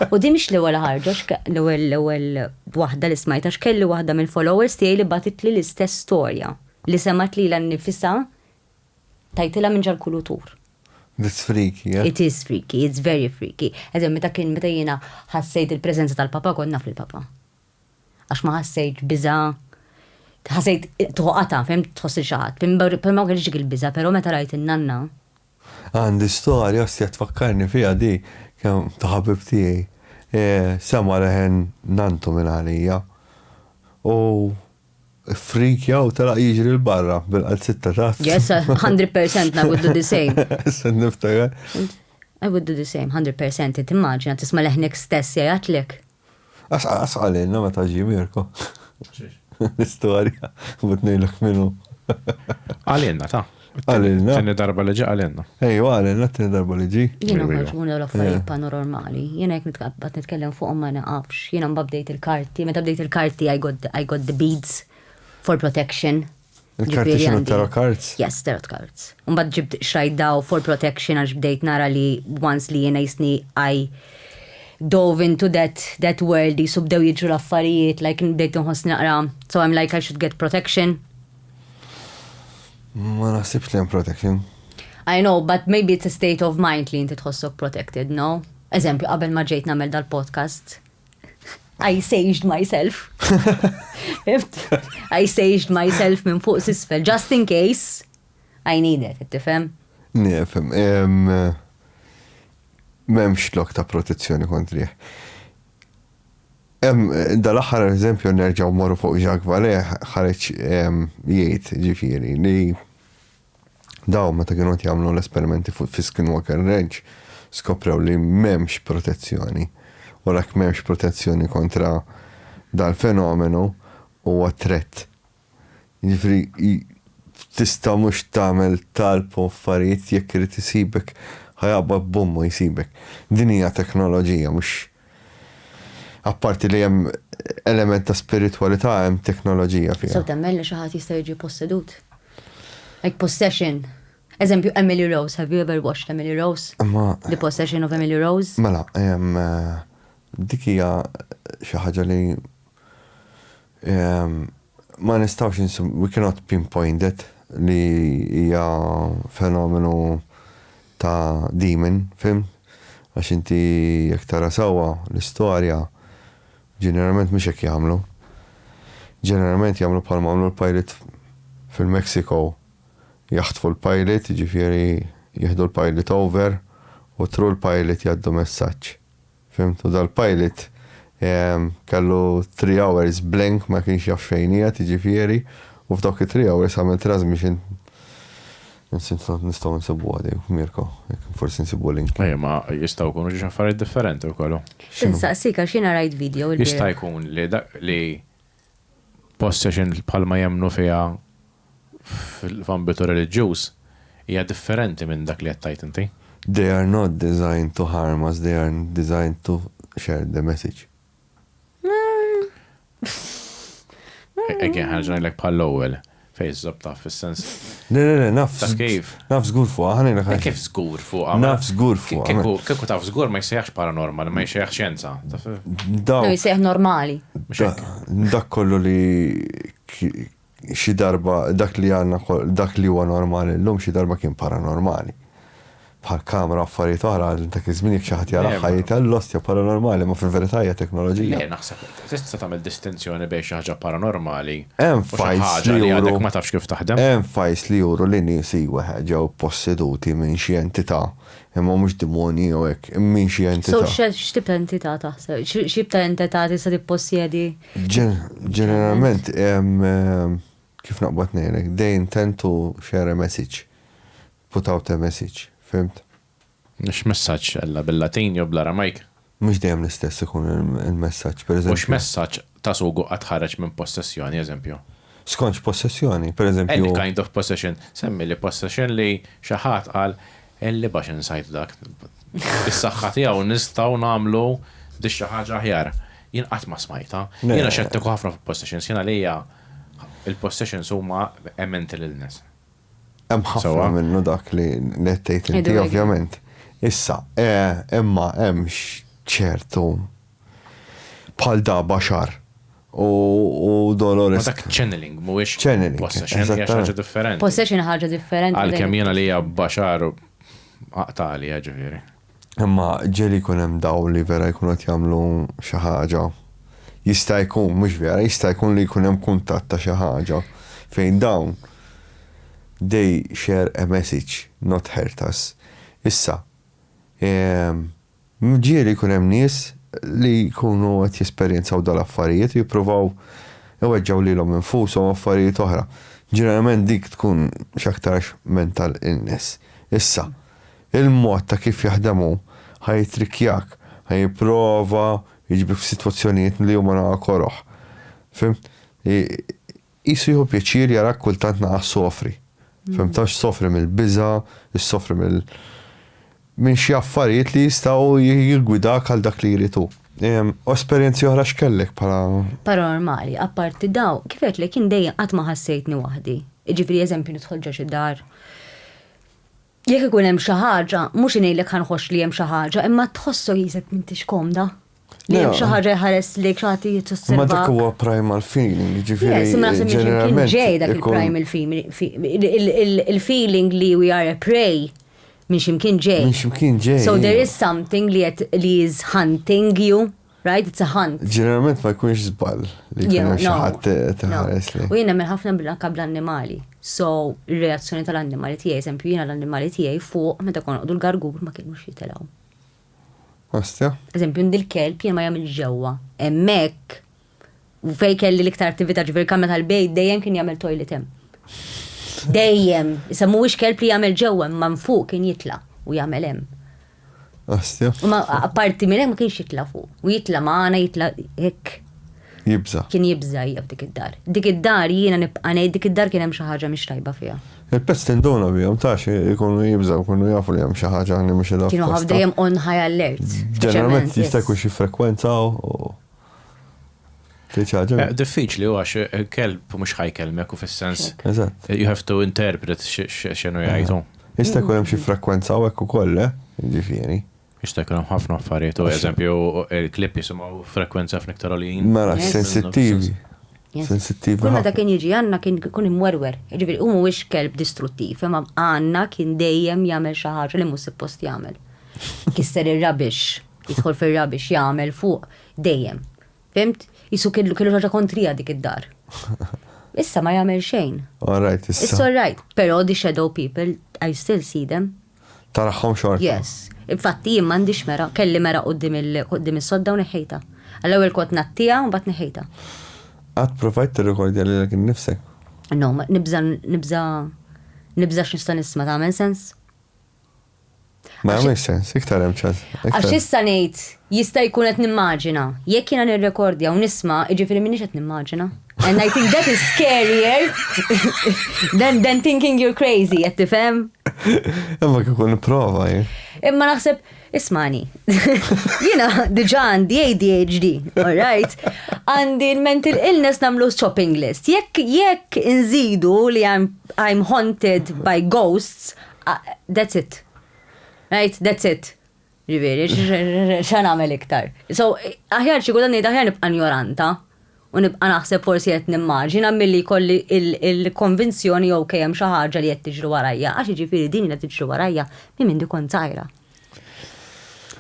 U di mhix l-ewwel ħarġa, l-ewwel waħda li smajta x'kelli waħda mill-followers tiegħi li batitli l-istess storja li semat li l-nifisa tajtila minn ġal kulutur. That's freaky, yeah? It is freaky, it's very freaky. Eżem, meta jiena ħassejt il-preżenza tal-papa, kon naf il-papa. Għax ma ħassejt biża, ħassejt tuħqata, fem tħossi xaħat, fem ma kellix il-biża, pero meta rajt in-nanna. Għandi storja ostja tfakkarni fija di, kemm taħabib tiegħi. Sema leħen nantu minn għalija. U freakja u tala jiġri l-barra bil-qalzitta taħt. Yes, 100% I would do the same. Sen niftagar. I would do the same, 100%. Timmaġina tisma leħnek stess jgħatlek. Asqalilna ma taġi Mirko. L-istorja, butnejlek minnu. Għalinna, ta' Għalilna. Tinni darba li ġi għalinna. Ejwa, għalilna t-tini darba li ġi. Jena maġmuna l-affarijiet paranormali. Jena jek bat nitkellem fuq ma naqafx. Jena mbabdejt il-karti. Meta bdejt il-karti, I got the beads for protection. Il-karti xinu tarot cards? Yes, tarot cards. Mbad ġibt xrajt daw for protection għax bdejt nara li once li jena jisni I dove into that world li subdew jiġu l-affarijiet, like bdejt nħoss naqra. So I'm like I should get protection. Ma nasibx li protection. I know, but maybe it's a state of mind li inti tħossok protected, no? Eżempju, qabel ma ġejt namel dal-podcast, I saged myself. I saged myself minn fuq sisfel, just in case I need it, tifhem? Nifhem. Memx lok ta' protezzjoni kontrih. Dal-aħħar eżempju nerġaw morru fuq Jacques Vallée ħareġ jgħid ġifieri li daw meta kienu jagħmlu l-esperimenti fuq fi Skinwalker Ranch skoprew li m'hemmx protezzjoni. U rak m'hemmx protezzjoni kontra dal-fenomenu huwa threat. Ġifieri tista' mhux tagħmel talb u affarijiet jekk irid isibek ħajabba b'bommu jsibek. Din hija teknoloġija mhux apparti li hemm element ta' spiritualità hemm teknoloġija fiha. So temmel li xi ħadd jista' jiġi possedut. Like possession. Eżempju, Emily Rose. Have you ever watched Emily Rose? The Possession of Emily Rose? Mela, dik hija xi ħaġa li ma nistgħux we cannot pinpoint it li hija fenomenu ta' demon, fim? Għax inti jekk tara sewwa l-istorja ġeneralment mhux hekk jagħmlu. Ġeneralment jagħmlu bħalma għamlu l-pilot fil-Mexico. Jaħtfu l-pilot, ġifieri jieħdu l-pilot over u tru l-pilot jgħaddu messaġġ. Fimtu dal-pilot kellu 3 hours blank ma kienx jaf xejn hija, ġifieri u f'dawk 3 hours għamel transmission. Nistgħu nsibu għadi, Mirko, forsi nsibu link. Ma jistgħu jkunu xi affarijiet differenti wkoll. Insaqsik għax jiena rajt video. Jista' jkun li possession bħalma jemnu fiha fil-ambitu reliġjuż hija differenti minn dak li qed tajt inti. They are not designed to harm us, they are designed to share the message. Again, ħarġanilek bħall-ewwel. Fejn żobta fis-sens. Le, naf. Ta' kif? Naf żgur fuqha, ħanejlek ħaġa. Kif żgur fuqha? Naf żgur fuqha. Kieku taf żgur ma jsejjaħx paranormal, ma jsejjaħx xjenza. No, jsejjaħ normali. Dak kollu li xi darba dak li għandna dak li huwa normali llum xi darba kien paranormali. Bħal kamra affarijiet oħra dak iż-żmien jekk xi ħadd jara ħajta l-ostja paranormali, ma fil-verità hija teknoloġija. Le naħseb tista' tagħmel distinzjoni bejn xi ħaġa paranormali. Hemm fajs li għadek ma tafx kif taħdem. Hemm fajs li juru li nies ġew posseduti minn xi entità, imma mhux demoni jew hekk, minn xi entità. So x'tip ta' entità taħseb? X'tip ta' entità tista' tippossjedi? Ġeneralment kif naqbad ngħidlek, they intend to share a message. Put out a message. Fimt? Mux messaċ għalla bil-Latin jew bl-Aramajk. Mux dejjem l-istess ikun il-messaġġ, per eżempju. Mux messaċ ta' sugu għadħarġ minn possessjoni, eżempju. Skonċ possessjoni, per eżempju. Any kind of possession. Semmi li possession li xaħat għal elli bax insajt dak. Is-saħħa tiegħu nistgħu nagħmlu biex xi ħaġa aħjar. Jien qatt ma smajta. Jiena xettiku ħafna fuq-possessions. Jiena lejja il-possessions huma a mental illness. Hemm ħafna minnu dak li nettejt inti ovvjament. Issa, imma hemm ċertu bħal da baxar u Dolores. Ma dak channeling mhuwiex channeling. Possession hija ħaġa differenti. Possession ħaġa differenti. Għalkemm jiena li hija baxar aqtali, ġifieri. Imma ġeli jkun hemm daw li vera jkunu qed jagħmlu xi ħaġa. Jista' jkun, mhux vera, jista' jkun li jkun hemm kuntatt ta' xi ħaġa fejn dawn they share a message, not hurt us. Issa, ġieli jkun hemm nies li jkunu qed jesperjenzaw dal-affarijiet u jippruvaw iweġġaw lilhom infushom affarijiet oħra. Ġeneralment dik tkun x'aktarx mental illness. Issa, il-mod ta' kif jaħdemu ħajtrikjak, ħajprova jiġbik f'sitwazzjonijiet li huma naqa koroħ. Fimt? Qisu jieħu pjaċir jarak kultant naqa sofri. Fimtax sofri mill-biża, is-sofri minn xi affarijiet li jistgħu jigwidak għal dak li jritu. Esperjenzi oħra x'kellek bħala paranormali, apparti daw, kif qed kien dejjem qatt ma ħassejtni waħdi. Jiġifieri eżempju nidħol ġo xi dar. Jekk ikun hemm xi ħaġa, mhux ngħidlek ħanħoss li hemm xi ħaġa, imma tħossu jisek m'intix komda. Li hemm xi ħaġa jħares lek xi ħadd jitosserva. Ma dak huwa primal feeling, jiġifieri. Ġeneralment ġej dak il-primal feeling, il-feeling li we are a prey. Minn ximkien ġej. So there is something li is hunting you, right? It's a hunt. Ġeneralment ma jkunx żball li jkun xi ħadd teħares li. U jiena minn ħafna bil-anka bl-annimali. So ir-reazzjoni tal-annimali tiegħi, eżempju jiena l-annimali tiegħi fuq meta kon qogħdu l-gargur ma kinux jitilgħu. Ostja? Eżempju ndil-kelb jien ma jagħmel ġewwa. Hemmhekk u fejn kelli l-iktar attività ġifieri kamra tal-bejt dejjem kien jagħmel toilet hemm. Dejjem, issa mhuwiex kelb li jagħmel ġewwa, ma fuq kien jitla' u jagħmel hemm. Ostja? U ma apparti minn hekk ma kienx jitla' fuq. U jitla' magħna jitla' hekk. Jibża. Kien jibża hija f'dik id-dar. Dik id-dar jiena nibqa' ngħid dik id-dar kien hemm xi ħaġa mhix tajba fiha. Il-pets tinduna bihom tax ikunu jibżaw, ikunu jafu li hemm xi ħaġa li mhux il-għaf. Kienu ħaf dejjem on high alert. Ġeneralment jista' jkun xi frekwenza u diffiċli huwa kelb mhux ħajkelmek u fis-sens. Eżatt. You have to interpret x'inhu jgħidu. Jista' jkun hemm xi frekwenza hekk ukoll, jiġifieri. Jista' jkun hemm ħafna affarijiet, u eżempju il-klipp jisimgħu frekwenza f'niktar għolin. Mela sensittivi. Sensittivi. Kull meta kien jiġi Għanna kien ikun imwerwer. Jiġifieri hu mhuwiex kelb distruttiv, imma Għanna kien dejjem jagħmel xi ħaġa li mhux suppost jagħmel. Kisser ir-rubbish, jidħol fir-rubbish jagħmel fuq dejjem. Fimt? Jisu kellu ħaġa kontrija dik id-dar. Issa ma jagħmel xejn. All right, issa. It's all right. Però the shadow people, I still see them. Taraħħom xorta. Yes. Infatti jien m'għandix mera, kelli mera qudiem is-sodda u neħħejta. Għall-ewwel kont nattija u mbagħad neħħejta. Qatt provajt tirrikordja lilek innifsek? No, nibża x'nista' nisma' tagħmel sens. Ma jagħmel sens, iktar hemm ċans. Għax issa ngħid jista' jkun qed nimmaġina. Jekk jiena nirrekordja u nisma' jiġifieri m'iniex qed nimmaġina. And I think that is scarier than thinking you're crazy, qed tifhem? Imma kieku nipprova Imma naħseb ismani. Jiena diġà għandi ADHD, all right? Għandi mental illness nagħmlu shopping list. Jekk inżidu li I'm haunted by ghosts, that's it. Right, that's it. Ġifieri, x'għan nagħmel iktar. So, aħjar xi kultant ngħid aħjar nibqa' ignoranta u nibqa' naħseb forsi qed nimmaġina milli jkolli il-konvinzjoni okej hemm xi ħaġa li qed tiġri warajja, għax jiġifieri din qed tiġri warajja minn mindu kont żgħira.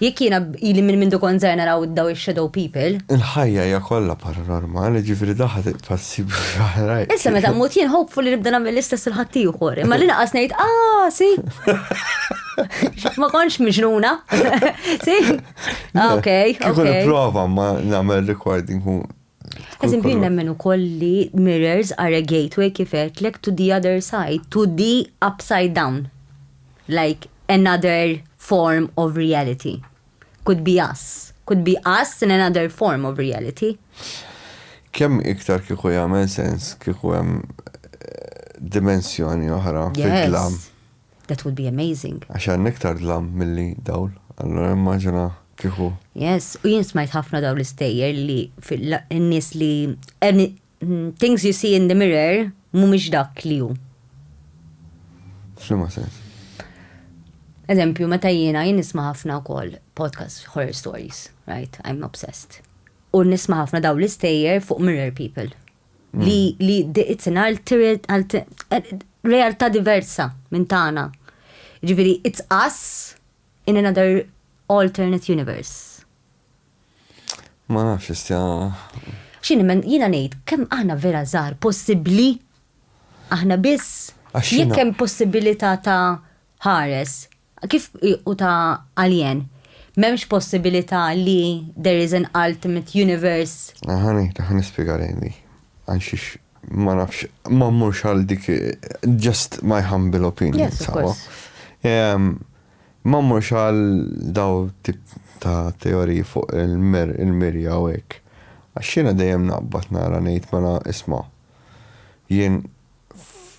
Jekk jiena ili minn mindu kont żgħira naraw daw ix-shadow people. Il-ħajja hija kollha paranormali, ġifieri daħħa passibbli ħaraj. Issa meta mmut jien hopefully nibda nagħmel l-istess il-ħadd ieħor, imma li naqas ngħid si. Ma konx miġnuna. Si? Okay. Kikun nipprova ma nagħmel recording. Eżempju nemmen ukoll li mirrors are a gateway kif għedlek to the other side, to the upside down. Like another form of reality. Could be us in another form of reality. Kemm iktar kieku jagħmel sens kieku hemm dimensjoni oħra fid-dlam. That would be amazing. Għaxan iktar dlam milli dawl. Allora immaġina kieku. Yes, u jien smajt ħafna dawl l-istejjer li fil-nies li things you see in the mirror mhumiex dak li hu. F'liema sens. Eżempju, meta jien nisma' ħafna wkoll podcast horror stories, right? I'm obsessed. U nisma' ħafna daw l-istejjer fuq mirror people. Li it's an alternate realtà diversa minn tagħna. Ġifieri, it's us in another alternate universe. Ma nafx istja. Jiena ngħid kemm aħna vera żgħar possibbli aħna biss jekk hemm possibilità ta' ħares kif u ta' alien. M'hemmx possibilità li there is an ultimate universe. Ħani nispjega lejni. Għanxiex ma nafx, ma mmurx għal dik, just my humble opinion. Yes, of course. Ma mmurx għal daw tip ta' teoriji fuq il-mirja u hekk. Għaxxina dejjem naqbad nara ngħid mela isma' jien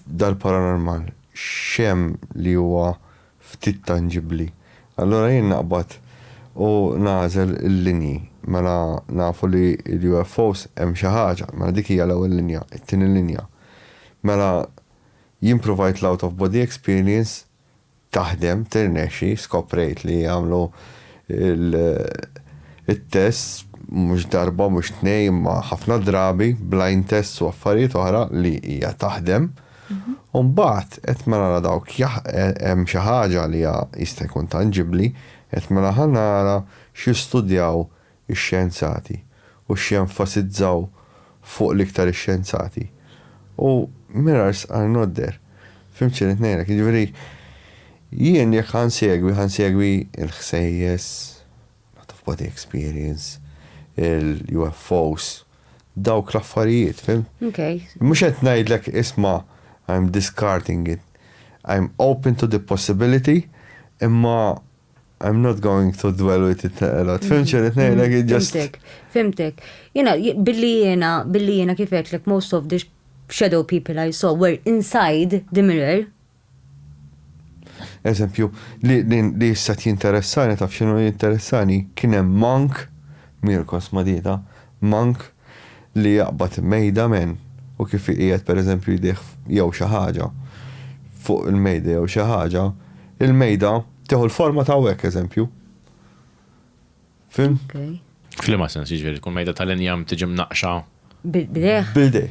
dal-paranormal xem li huwa ftit tangibbli. Allora jien naqbad u nażel il-linji. Mela nafu li l-UFOs hemm xi ħaġa, mela dik hija l-ewwel linja, it-tieni linja. Mela jien provide l out of body experience taħdem, tirnexxi, skoprejt li jagħmlu il-test mhux darba mhux tnejn ma ħafna drabi, blind tests u affarijiet oħra li hija taħdem. U mbagħad qed mela dawk hemm xi ħaġa li jista' jkun tangibbli, qed mela nara x'jistudjaw ix-xjenzati u x'jenfasizzaw fuq l-iktar ix-xjenzati. U mirrors are not there. Fimt xi ngħidlek, jiġifieri jien jekk ħansegwi il-ħsejjes, out of body experience, il-UFOs, dawk l-affarijiet, fim? Okay. Mhux qed ngħidlek isma' I'm discarding it. I'm open to the possibility, imma I'm not going to dwell with it a lot. Fim xi ngħidlek just. Fimtek. Billi jiena kif like most of the shadow people I saw were inside the mirror. Eżempju, li issa jinteressani, taf xinu jinteressani, kien hemm monk, Mirkos Madita, monk li jaqbad mejda men u kif qiegħed pereżempju jdih jew xi ħaġa fuq il-mejda jew xi ħaġa, il-mejda tieħu l-forma ta' hekk eżempju. Fim? F'liema sens jiġifieri tkun mejda tal-injam tiġi mnaqxa. Bildeħ. Bildeħ.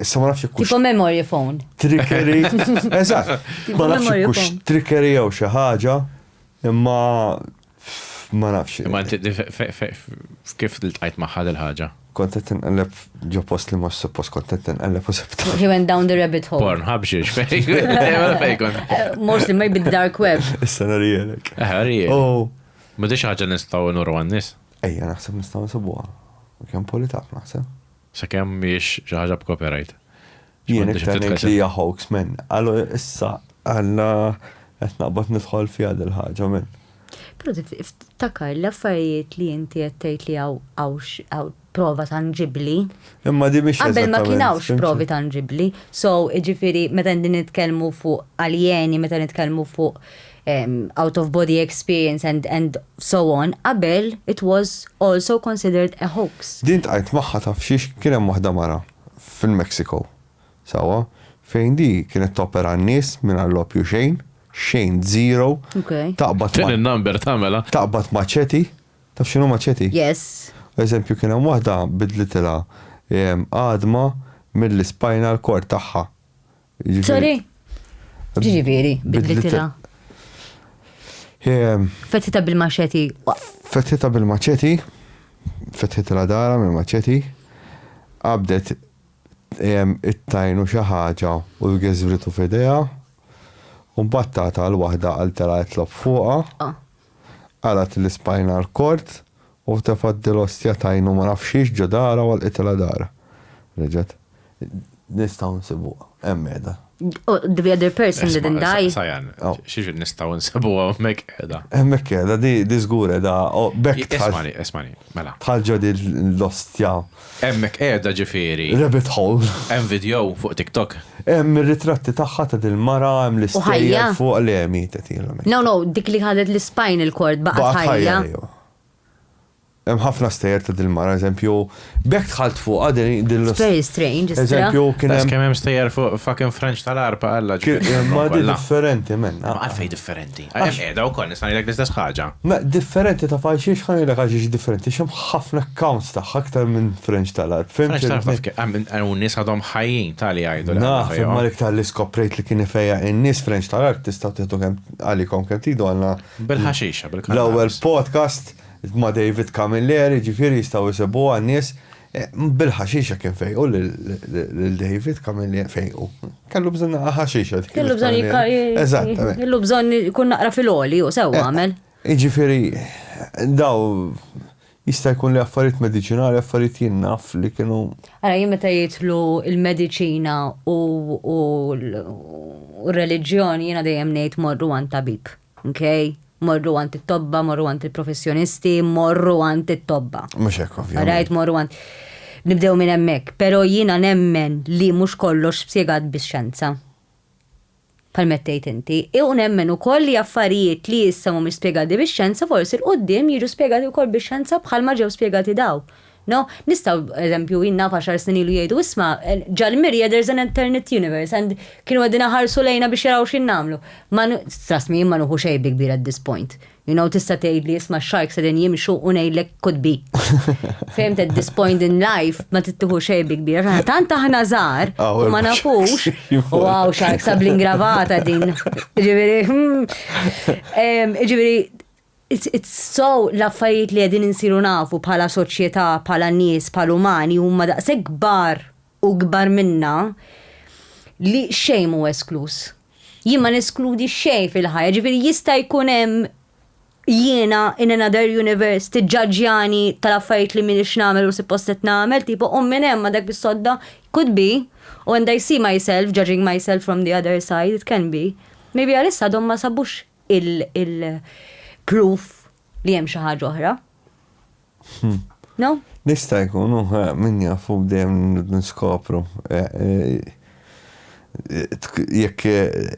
Issa ma nafx Tipo memory phone. Trickery. Eżatt. Ma nafx kux trickery jew xi ħaġa, imma ma nafx. Imma kif ltqajt ma' ħad il-ħaġa? Kont qed inqelleb ġo post li mhux suppost kont qed inqelleb u sebta. He went down the rabbit hole. Pornhub xiex fejn. Mostly maybe the dark web. Issa narijelek. Rijel. Oh. Ma dix ħaġa nistgħu nuru għan-nies? Ejja naħseb nistgħu nsibuha. Kemm politak naħseb. Sakemm mhijiex xi ħaġa b'copyright. Jien iktar ngħid li hija hoax men. Allu issa għandna qed naqbad nidħol fiha dil-ħaġa men. Però iftakar l-affarijiet li inti qed tgħid li hawn prova tangibbli. Imma di mhix qabel ma kien hawnx provi tangibbli. So jiġifieri meta nitkellmu fuq aljeni, meta nitkellmu fuq out of body experience and so on, qabel it was also considered a hoax. Din tqajt magħha taf xiex kien hemm waħda mara fil-Mexico. Sawa, fejn di kienet topera n-nies minn għall-opju xejn zero. Taqbad Tin il-number tagħmela. Taqbad maċeti. Taf x'inhu maċeti? Yes. Eżempju kien hemm waħda bidlitilha għadma mill-spinal cord tagħha. Sorry. Ġifieri bidlitilha. Fettita bil-maċeti. Fettita bil-maċeti. Fettita dara mill-maċeti. Qabdet it-tajnu xi ħaġa u jgeżbritu f'idejha. U mbattata għal-waħda għal-tela jitlob fuqha. Għalat l-spinal cord u tefaddi l-ostja tajnu ma nafxiex ġo dara u għal-itela dara. Reġet. Nistaw nsibuha. Emmeda. The other person didn't die. Sajan, xiex nistaw nsibuha hemmhekk qiegħda. Hemmhekk qiegħda di żgur qiegħda. Esmani, mela. Bħal ġodi l-ostja. Hemmhekk qiegħda ġifieri. Rabbit hole. Hemm video fuq TikTok. Hemm ir-ritratti tagħha ta' dil-mara, hemm l-istejja fuq li mietet ilha. No, dik li ħadet l-spinal cord baqgħet ħajja. hemm ħafna stejjer ta' dil-mara, eżempju, bekk tħalt fuq Very strange, eżempju, kien Bas hemm kemm hemm stejjer fuq fucking French tal-arpa alla ma di differenti men. Għalfej differenti. Għajem edha u koll nistan jilek l-istess ħaġa. Ma differenti ta' faċiex ħan jilek ħaġiex differenti, xem ħafna accounts ta' aktar minn French tal-arpa. French tal-arpa għu nis għadhom ħajjin tali għajdu. Naf, imma lik tal-li skoprejt li kien fejja in-nies French tal-arpa tistaw tiħdu għalikom kem tidu għanna Bil-ħaxixa, bil-kanabis. l-ewwel podcast ma' David Camilleri, ġifieri jistgħu jsibu għan-nies bil-ħaxixa kien fejqu l-David Camilleri fejqu. Kellu bżonn ħaxixa. Kellu bżonn kellu bżonn ikun naqra fil-oli u sewwa għamel. Ġifieri daw jista' jkun li affarijiet mediċinali, affarijiet jien naf li kienu. Ara jien meta jitlu il-mediċina u r-reliġjoni jiena dejjem ngħid morru għand tabib, okay? Morru għant it-tobba, morru għant il-professjonisti, morru għant it-tobba. Mux hekk ovvjament. Rajt morru għant. Nibdew minn hemmhekk, però jiena nemmen li mhux kollox spjegat bix-xjenza. Palmettejt inti. U nemmen ukoll li affarijiet li issa mhumiex spjegati bix-xjenza forsi l-qudiem jiġu spjegati wkoll bix-xjenza bħalma ġew spjegati daw. No, nistaw, eżempju, jinna 10 snin ilu jgħidu, isma, ġal-mirja, there's an alternate universe, and kienu għadina ħarsu lejna biex jaraw xin namlu. Trust me, ma nuħu xej big beer at this point. You know, tista tgħid li isma sharks għadin jimxu u ngħidlek could be. Fahimt at this point in life, ma tittuħu xej big beer. Tant aħna żgħar u ma nafux. Wow, sharks sablin gravata din. Ġifieri, It's so l-affarijiet li għedin insiru nafu bħala soċjetà, bħala nies, bħala umani huma daqshekk kbar u kbar minna li xejn mhu esklus. Jien ma neskludi xejn fil-ħajja, ġifieri jista' jkun hemm jiena in another universe tiġġaġġjani tal-affarijiet li minix nagħmel u suppost qed nagħmel, tipo minn hemm dak bis-sodda could be, when I see myself judging myself from the other side, it can be. Maybe għalissa għadhom ma sabux proof li hemm xi ħaġa oħra. No? Nista' jkun min jafu dejjem niskopru. Jekk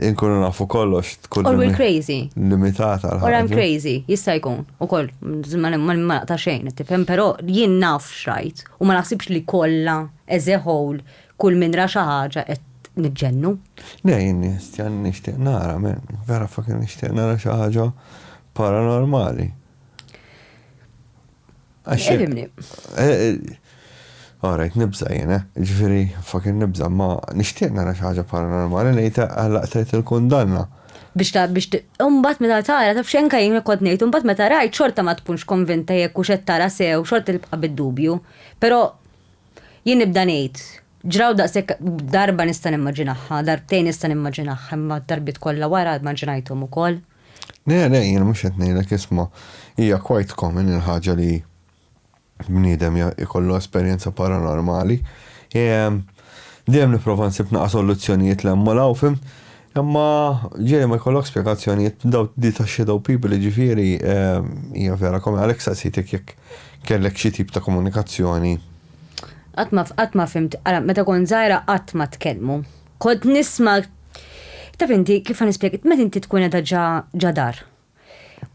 inkunu nafu kollox tkun. Or we're crazy. Limitata Or I'm crazy. Jista' jkun ukoll ma naqta' xejn, tifhem, però jien naf x'rajt u ma naħsibx li kollha as a whole kull min ra xi ħaġa qed niġġennu. Ne, jien nixtieq nara, vera fucking nixtieq nara xi ħaġa paranormali. Efimni. Alright, nibza jena, ġifiri, fucking nibza, ma nishtiq nara xaġa paranormali, nejta għallaqtajt il-kundanna. Biex umbat meta tara, taf xenka jien kod nejt, umbat meta rajt xorta ma tkunx konvinta jekk u xed tara sew, xorta tibqa' bid-dubju. Però jien nibda ngħid, ġraw daqshekk darba nista' nimmaġinaħħa, darbtejn nista' nimmaġinaħħa, imma darbit kollha wara immaġinajthom ukoll. Ne, jien mhux qed ngħidlek isma' hija quite common il-ħaġa li bniedem ikollu esperjenza paranormali. Dejjem nipprova nsib naqa' soluzzjonijiet li hemm law fim, imma ġieli ma jkollok spjegazzjonijiet daw di ta' shadow people ġifieri hija vera come Alexa sitek jekk kellek xi tip ta' komunikazzjoni. Qatt ma fimt, meta kon żgħira qatt ma tkellmu. Kont nisma' taf inti kif nispjeg, meta inti tkun qiegħda ġadar.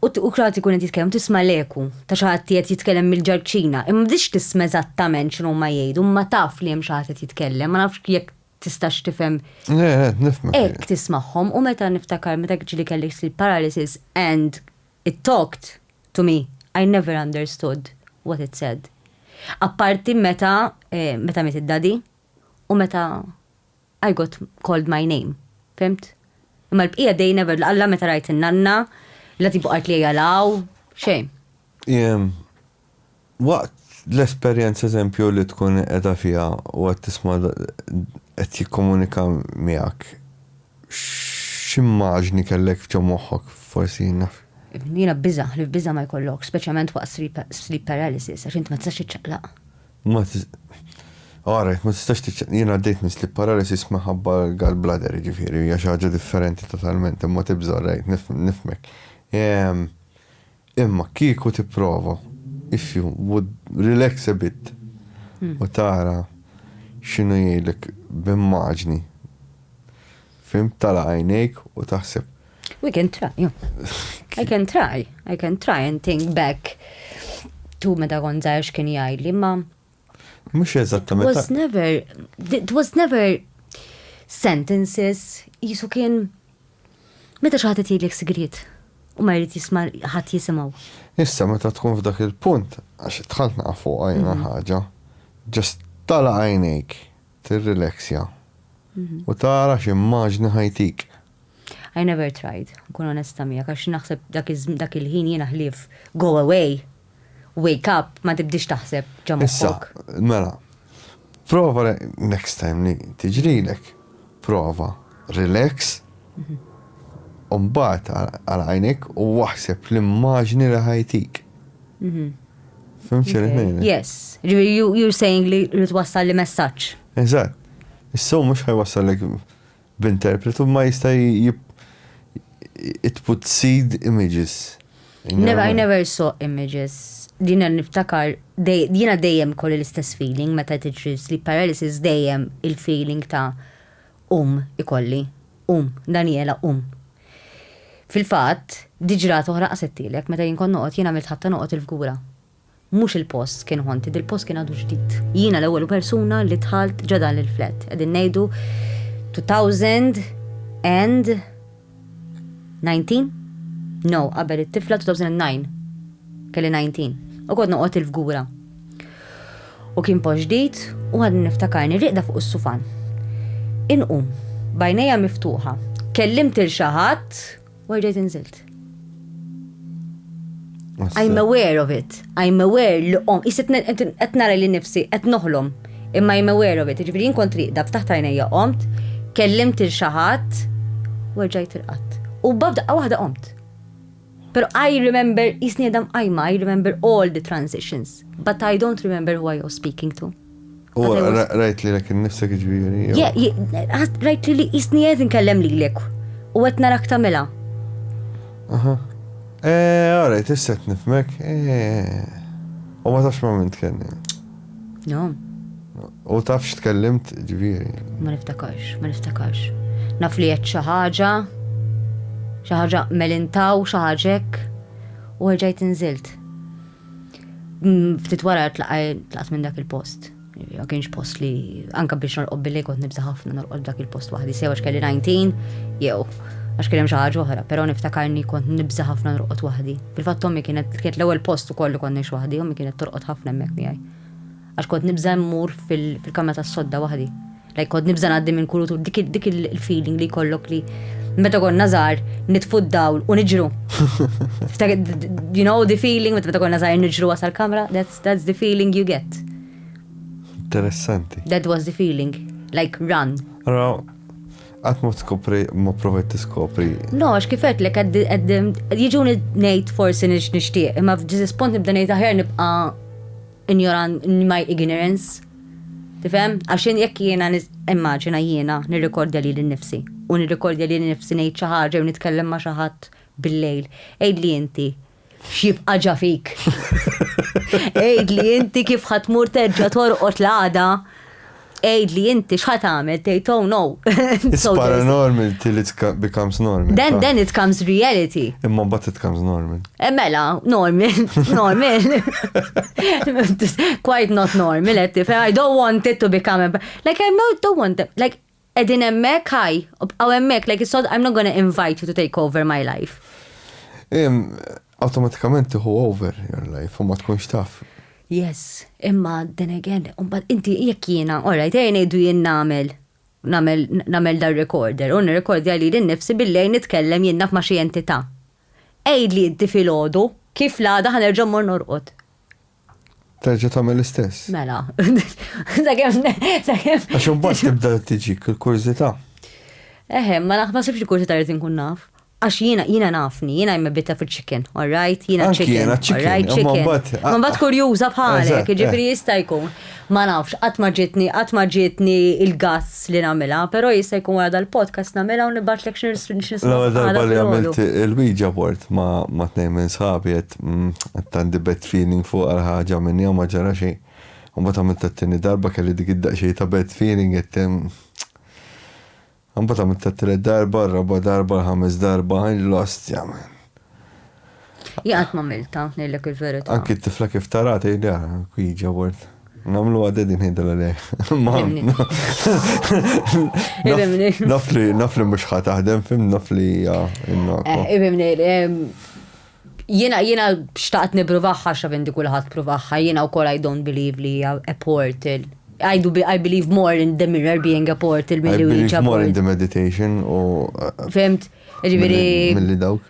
U krat ikun qed jitkellem tisma' l-eku ta' xi ħadd qed jitkellem mill-ġarċina, imma m'dix tisma' eżattament x'inhu ma jgħidu, ma taf li hemm xi ħadd qed jitkellem, ma nafx jekk tistax tifhem. Nifhem. Hekk tismagħhom u meta niftakar meta ġieli kelli sleep paralysis and it talked to me, I never understood what it said. Apparti meta met id-dadi u meta I got called my name. Fimt? Imma l-bqija dej never, alla meta rajt in-nanna, la tibu qalt li jalaw, xejn. Waqt l-esperjenza eżempju li tkun qiegħda fiha u qed tisma' qed jikkomunika miegħek, x'immaġni kellek f'ġo moħħok forsi naf? Jiena biża ma jkollok, speċjalment waqt sleep paralysis, għax inti ma tistax tiċċaqlaq. Alright, ma tistax tiċċaqlaq. Jiena għaddejt minn sleep paralysis minħabba gallbladder ġifieri, hija xi ħaġa differenti totalment, imma tibża rajt nifhmek. Imma kieku tipprova, if you would relax a bit u tara x'inhu jgħidlek b'immaġni. Fim tala għajnejk u taħseb. We can try, yeah. I can try and think back tu meta kon żgħir x'kien jgħidli, ma Mhux eżattament. it was never sentences, jisu kien meta xi ħadd jgħidlek sigriet u ma jrid jisma' ħadd jisimgħu. Issa meta tkun f'dak il-punt, għax tħalt naqa' fuq għajna ħaġa, just tala għajnejk, tirrileksja u tara x'immaġni ħajtik. I never tried, nkun onesta miegħek, għax naħseb dak il-ħin jiena ħlief go away, wake up, ma tibdix taħseb ġa Issa, moħħok. mela, prova next time li tiġrilek, prova, relax, mbagħad għal għajnek u waħseb l-immaġni li ħajtik. Fimx il-ħin? Yes, you're saying li twassal li messaġġ. Eżatt. Issa mhux ħajwassallek b'interpretu ma jista' it put seed images. I never saw images. Dina niftakar, dina dejjem kolli l-istess feeling, meta tiġri sleep paralysis dejjem il-feeling ta' ikolli, Daniela, Fil-fatt, diġrat oħra qasettilek, meta jinkon noqgħod jien għamilt ħatta noqgħod il-fgura. Mhux il-post kien haunted, il-post kien għadu ġdid. Jiena l-ewwel persuna li tħalt ġadan il-flat. Qegħdin ngħidu 2019? No, qabel it-tifla 2009. Kelli 19. U kod noqgħod il-fgura. U kien poġdid u għad niftakarni riqda fuq is-sufan. Inqum, bajnejja miftuħa. Kellimt il-xi ħadd u rġejt inżilt. I'm aware of it. I'm aware li qed nara li nifsi qed noħlom. Imma I'm aware of it. Ġifieri jien kont riqda ftaħt għajnejja qomt, kellimt il-xi ħadd u rġajt irqatt. U b'daqqa waħda qomt. Pero I remember, isni għedam għajma, I remember all the transitions, but I don't remember who I was speaking to. U rajt li l-ek nifsek ġviri. Rajt li isni għed nkellem li l-ek, u għet narak tamela. Aha. Għarajt, isset nifmek. U ma tafx ma minn tkellim. No. U tafx tkellimt ġviri. Ma niftakarx. Naf li għed xaħġa, xaħġa melintaw, xaħġek, u għarġajt nżilt. Ftit wara tlaqat minn dak il-post. Ma kienx post li, anka biex norqob billi kont nibza ħafna norqob dak il-post waħdi. Sewa xkelli 19, jew, għax kellem xaħġa oħra, pero niftakarni kont nibza ħafna norqob waħdi. Fil-fatt ommi kienet l-ewwel post ukoll li kont nix waħdi, ommi kienet torqod ħafna hemmhekk miegħi. Għax kont nibza mmur fil-kamra tas-sodda waħdi. Kont nibza ngħaddi minn kurutu dik il-feeling li jkollok li meta kon nazar nitfu d-dawl u niġru. You know the feeling meta kon nazar niġru għasal kamra, that's the feeling you get. Interessanti. That was the feeling, like run. Allora, għat ma skopri, ma provet tiskopri. No, għax kifet li jiġuni nejt forsi nishtiq, imma f'ġizis pont nibda nejt aħjar nibqa ignorant in my ignorance. Tifhem? Għaxin jekk jiena immaġina jiena nirrikordja li l-nifsi. U nirrikordja li l-nifsi ngħid xi ħaġa u nitkellem ma' xi ħadd bil-lejl. Ejd li inti x'jibqa' ġa fik. Ejd li inti kif ħatmur terġa' torqod l-għada. Ejd li inti x'ħat tagħmel tgħid oh no. It's paranormal till it becomes normal. Then it comes reality. Imma but it comes normal. Mela, normal. Quite not normal. I don't want it to become like I don't want it. Like edin emmek hi, or emmek like it's not, I'm not gonna invite you to take over my life. Automatikament hu over your life u ma tkunx taf. Yes, imma then again, but inti jekk jiena, alright, ngħidu jien nagħmel dar recorder, u nirrekordja li l-nifsi billejn nitkellem jien naf ma' xi entità. Ejd li inti filgħodu, kif l-għada ħanerġa' mmur norqod. Terġa' tagħmel l-istess. Mela. Sakemm. Għax imbagħad tibda tiġik il-kurżità. Ma naħsibx il-kurżità rrid inkun naf. Għax jiena nafni, jiena jimma bitta fil-chicken, alright? Jiena chicken, alright, chicken. Ma bat kurjuża bħalek, ġifiri jista' jkun. Ma nafx, qatt ma ġietni il-gass li nagħmilha, però jista' jkun wara dal-podcast nagħmilha u nibgħatlek x'nisma' l-ewwel darba li għamilt il-Ouija board ma' tnejn minn sħabi qed għandi bad feeling fuq għal ħaġa minni u ma ġara xejn. U mbagħad għamilt t-tieni darba kelli dik id-daqsxejn ta' bad feeling qed Għambata mit-3 darba, 4 darba, 5 darba, lost, jaman. Jaqat ma milta, nillek il-verita. Anki t-tifla kif tarat, ejda, kwiġa word. Namlu għadedin ħidda l-għalej. Nafli mux ħataħdem, fim nafli Ibimni, jena xtaqt nipruvaħħa xavendi kullħat pruvaħħa, jena u kol I don't believe li a portal. I believe more in the mirror being a portal I believe more in the meditation u Fimt, ġibiri. Mill-li dawk.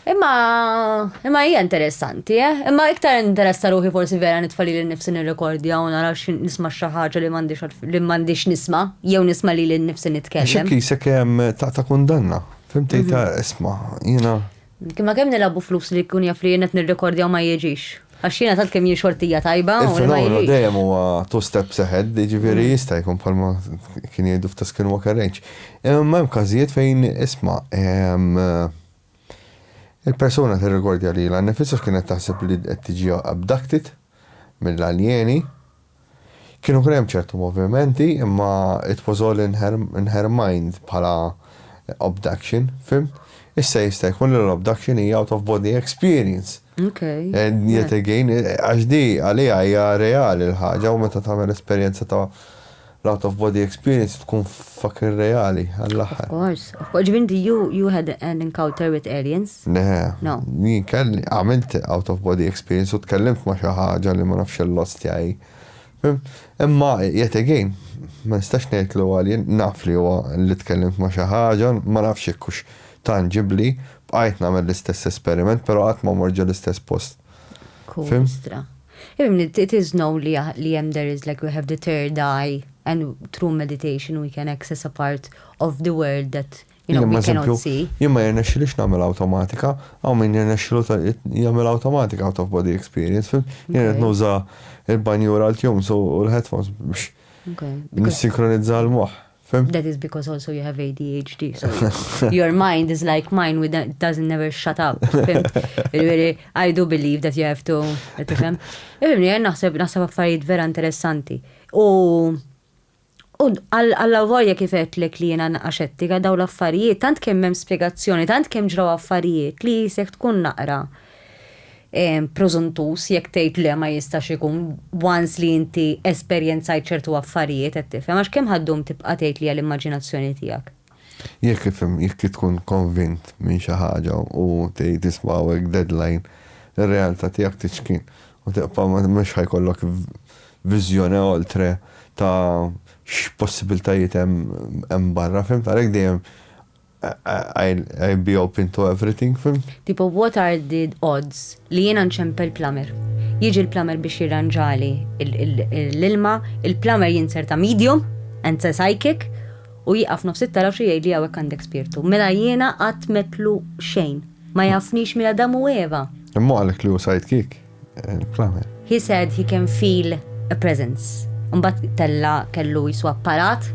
Imma hija interessanti, Imma iktar interessa ruħi forsi vera nitfali li nifsi nirrekordja u nara nisma' xi ħaġa li m'għandix nisma' jew nisma' li nifsi nitkellem. Xekki sekemm ta' kundanna. Fimti ta' isma' jiena. Kimma kemm nilabu flus li jkun jaf li jien qed nirrekordja u ma jiġix. Għax jiena tal kemm jien xortija tajba u ma Il-fenomenu jiġix. dejjem huwa two steps ahead, jiġifieri jista' jkun bħalma kien jgħidu f'ta' skinwalker range. Imma hemm każijiet fejn isma' il-persuna tirrekordja lilha nnifisha kienet taħseb li qed tiġi abducted mill-aljeni. Kienu kien hemm ċertu movimenti, imma it was all in her mind bħala abduction, fim? Issa jista' jkun l-abduction hija out of body experience. Okay. And yet again, għax di għalija hija reali l-ħaġa u meta tagħmel esperjenza ta' out of body experience tkun fucking reali għall-aħħar. Of course. Ġivindi, you had an encounter with aliens? No. Jien kelli għamilt out of body experience u tkellimt ma' xi ħaġa li ma nafx il-lost tiegħi. Imma yet again, ma nistax ngħidlu għalien naf li huwa li tkellimt ma' xi ħaġa, ma nafx ikkux tangibli, bqajt nagħmel l-istess esperiment, però qatt ma morġa l-istess post. Kustra. It is known li there is like we have the third eye and through meditation we can access a part of the world that we cannot see. Jien ma jirnexxilix nagħmel awtomatika, għaw min jirnexxilu jagħmel automatika out of body experience. Jien qed nuża il-banjura l-tjum u l-headphones biex nissinkronizza l-moħħ. That is because also you have ADHD, so your mind is like mine, it doesn't never shut up. I do believe that you have to, tifhem. Naħseb affarijiet vera interessanti. U għall-lavorja kifet lek li jena naqaxettika daw l-affarijiet, tant kemm hemm spjegazzjoni, tant kemm ġraw affarijiet li jisek tkun naqra prożuntus jekk tgħid le ma jistax ikun once li inti esperjenzajt ċertu affarijiet qed tifhem għax kemm ħaddum tibqa' tgħid li l-immaġinazzjoni tiegħek. Jekk tkun konvint minn xi ħaġa u tgħid tisma'wek deadline, ir-realtà tiegħek tiċkien u tibqa' mhux ħajkollok viżjoni oltre ta' x'possibiltajiet hemm barra, fim għalhekk dejjem I'll be open to everything, fim? Tipo, what are the odds li jena nċempel plumber? Jiġi l-plumber biex jirranġali l-ilma, il-plumber jinserta medium, and sa psychic, u jiqaf nofs it-taraw xie jgħid li għawek għandek spirtu. Mela jena għatmetlu xejn, ma jafnix mela damu Eva. Imma għalek li u sidekick, il-plumber. He said he can feel a presence. Mbatt tella kellu jiswa apparat,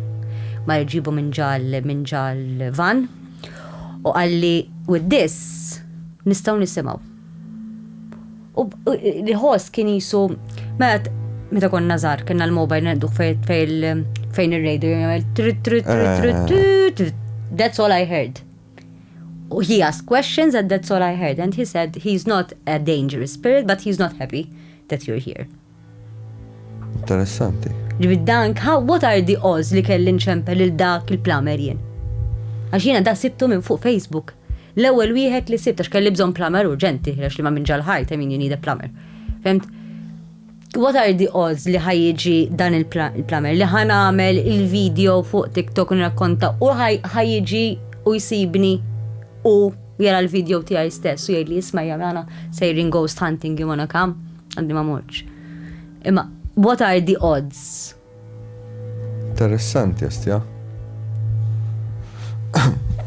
ma jġibu minn ġal van u għalli with this nistaw nisimaw. U l-host kien jisu meta kon nazar kena l-mobile nedduħ fejn il-radio that's all I heard. He asked questions and that's all I heard and he said he's not a dangerous spirit but he's not happy that you're here. Interessanti. Ġibiddank, what are the odds li kelli nċempel il-dak il-plumber jien? Għax jiena da sibtu minn fuq Facebook. L-ewwel wieħed li sibt għax kelli bżonn plumber urġenti, għax li ma minn ġal-ħajt, I mean you need a plumber. Femt? What are the odds li ħajjiġi dan il-plumber li ħanamel il-video fuq TikTok u nrakkonta u ħajjiġi u jsibni u jara l-video tiegħi stess u jgħid li jisma' jagħmel sejrin ghost hunting you wanna come? Għandi ma morġ. Imma what are the odds? Interessanti, jastja.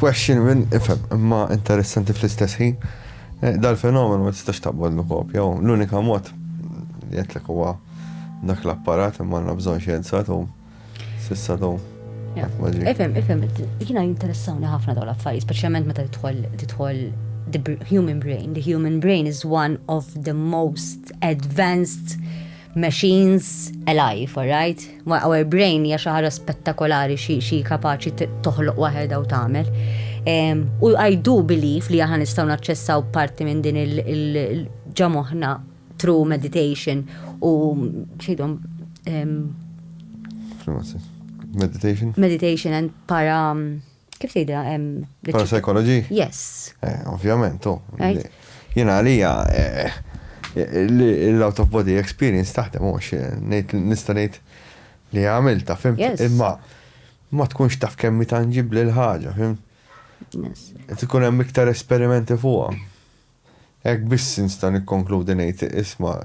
Question minn ifhem, imma interessanti fl-istess ħin. Dal-fenomenu ma tistax taqbadlu kopja, l-unika mod jgħetlek huwa dak l-apparat imma għandna bżonn xjenzat u sissa daw. Ifhem, jiena jinteressawni ħafna dawn l-affarijiet, speċjalment meta tidħol the human brain. The human brain is one of the most advanced machines alive, all right? Our brain hija xi ħaġa spettakolari xi kapaċi toħloq waħedha u tagħmel. U I do believe li aħna nistgħu naċċessaw parti minn din il-ġamoħna through meditation u xejn meditation and kif tgħidha parapsychology? Yes. Ovvjament, jiena għalija l-out of body experience taħdem mhux nista' ngħid li għamilta, fimt? Imma ma tkunx taf kemm tanġibli l-ħaġa, fimt? Tikun hemm iktar esperimenti fuqha. Hekk biss nista' nikkonkludi ngħid isma'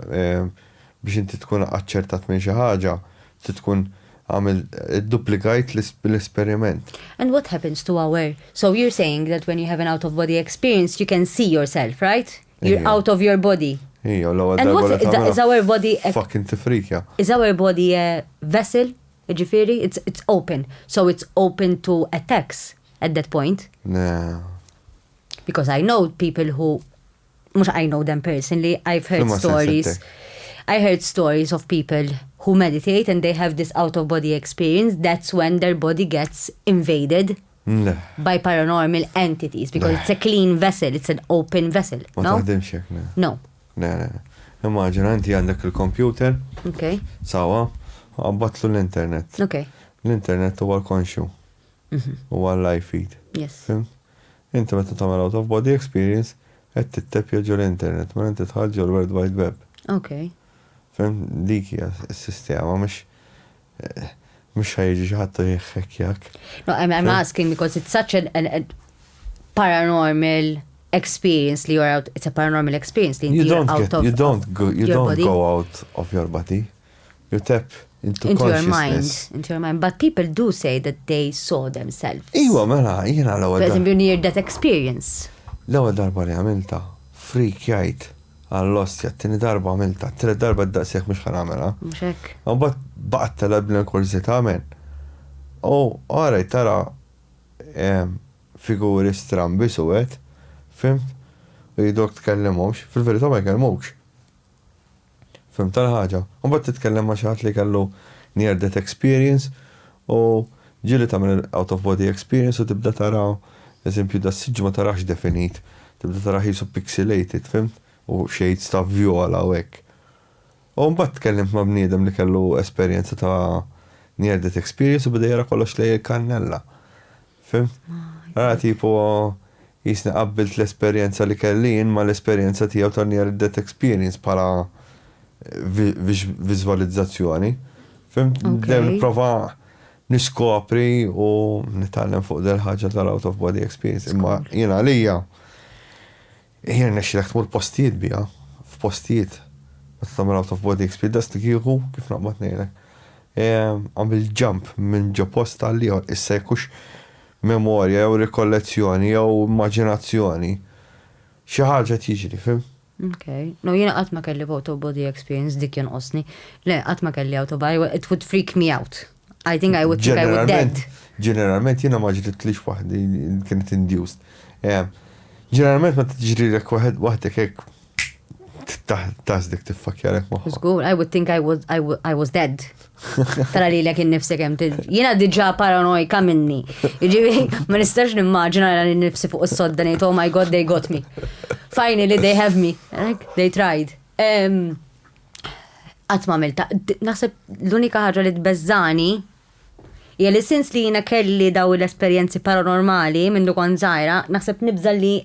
biex inti tkun aċċertat minn xi ħaġa, tkun għamil duplikajt l-esperiment. And what happens to so you're saying that when you have an out of body experience you can see yourself, right? You're out of your body. And what is our body fucking tifrika. Is our body a vessel? Ġifieri, it's open. So it's open to attacks at that point. No. Because I know people who, mux I know them personally, I've heard stories. I heard stories of people who meditate and they have this out-of-body experience. That's when their body gets invaded by paranormal entities because it's a clean vessel, it's an open vessel. Ma taħdimx hekk, no. No. Immaġina inti għandek il-computer. Okay. Sawa, għabbatlu l-internet. Okay. L-internet huwa l-konxju. Huwa l-live feed. Yes. Inti meta tagħmel out of body experience qed tittepja ġol l-internet, ma inti tħall ġol World Wide Web. Okay. Dik hija s-sistema mhux ħajġi xi ħadd jħekkjak. No, I'm asking because it's such a paranormal experience li you're out. It's a paranormal experience li you're out of you don't body. go out of your body. You tap into consciousness. Into your mind. But people do say that they saw themselves. Iwa, mela, jiena l-ewwel. But you near that experience. L-ewwel darba li għamilta, freak jgħid għall-ostja, t-tieni darba għamilta, t-tielet darba d-daqsijak mhux ħan għamilha. Mhux hekk. Mbagħad baqgħet talab l-kurzità men. Għaraj tara figuri strambi suwed, fimt? U jidok tkellimhomx, fil-verità ma jkellmux. Fimt tal-ħaġa. Mbagħad titkellem ma' xi ħadd li kellu near death experience u ġieli tagħmel out of body experience u tibda tara eżempju da s-siġġ ma tarax definit, tibda tara ħisu pixelated, fimt? U shades ta' viola u hekk. U mbagħad tkellimt ma' bniedem li kellu esperjenza ta' near death experience u bida jara kollox lej il-kannella. Fimt? Ara tipo jisni qabbilt l-esperjenza li kellin ma l-esperjenza tiegħu ta' near death experience bħala viżwalizzazzjoni. Fimt? Dem nipprova niskopri u nitgħallem fuq del ħaġa tal-out of body experience. Imma jiena għalija jien nexxilek tmur postijiet biha, f'postijiet. Meta tagħmel out of body experience kieku kif naqbad ngħidlek. Għamil jump minn ġo posta għal ieħor issa jkunx memorja jew rikollezzjoni jew immaġinazzjoni. Xi ħaġa tiġri, fim? Okay. No, jiena qatt ma kelli out of body experience dik jonqosni. Le, qatt ma kelli out of body, it would freak me out. I think I would think I would dead. Ġeneralment jiena ma ġritlix waħdi kienet induced. Ġeneralment ma tiġrilek waħdek hekk tasdik tiffakjarek moħħok. Żgur, I would think I was dead. Tara li l-ek innifsek hemm jiena diġà paranoika minni. Jiġifieri ma nistax nimmaġina li nnifsi fuq is-sodda ngħid oh my god they got me. Finally they have me. They tried. Qatt ma għamilta. Naħseb l-unika ħaġa li tbeżżani hija li sins li jiena kelli daw l-esperjenzi paranormali minn kon żgħira, naħseb nibża li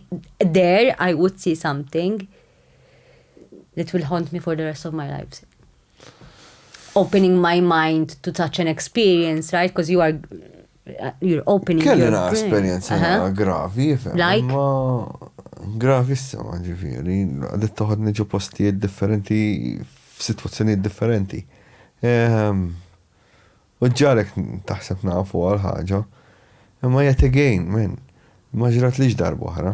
there I would see something that will haunt me for the rest of my life. Opening my mind to such an experience, right? Because you're opening your brain. Kellina esperienza gravi, like? Gravissima ġifieri, għadet toħodni ġo postijiet differenti, f'sitwazzjonijiet differenti. U ġarek taħseb nafu għal-ħaġa, imma yet again, man, ma ġrat liġ darba oħra.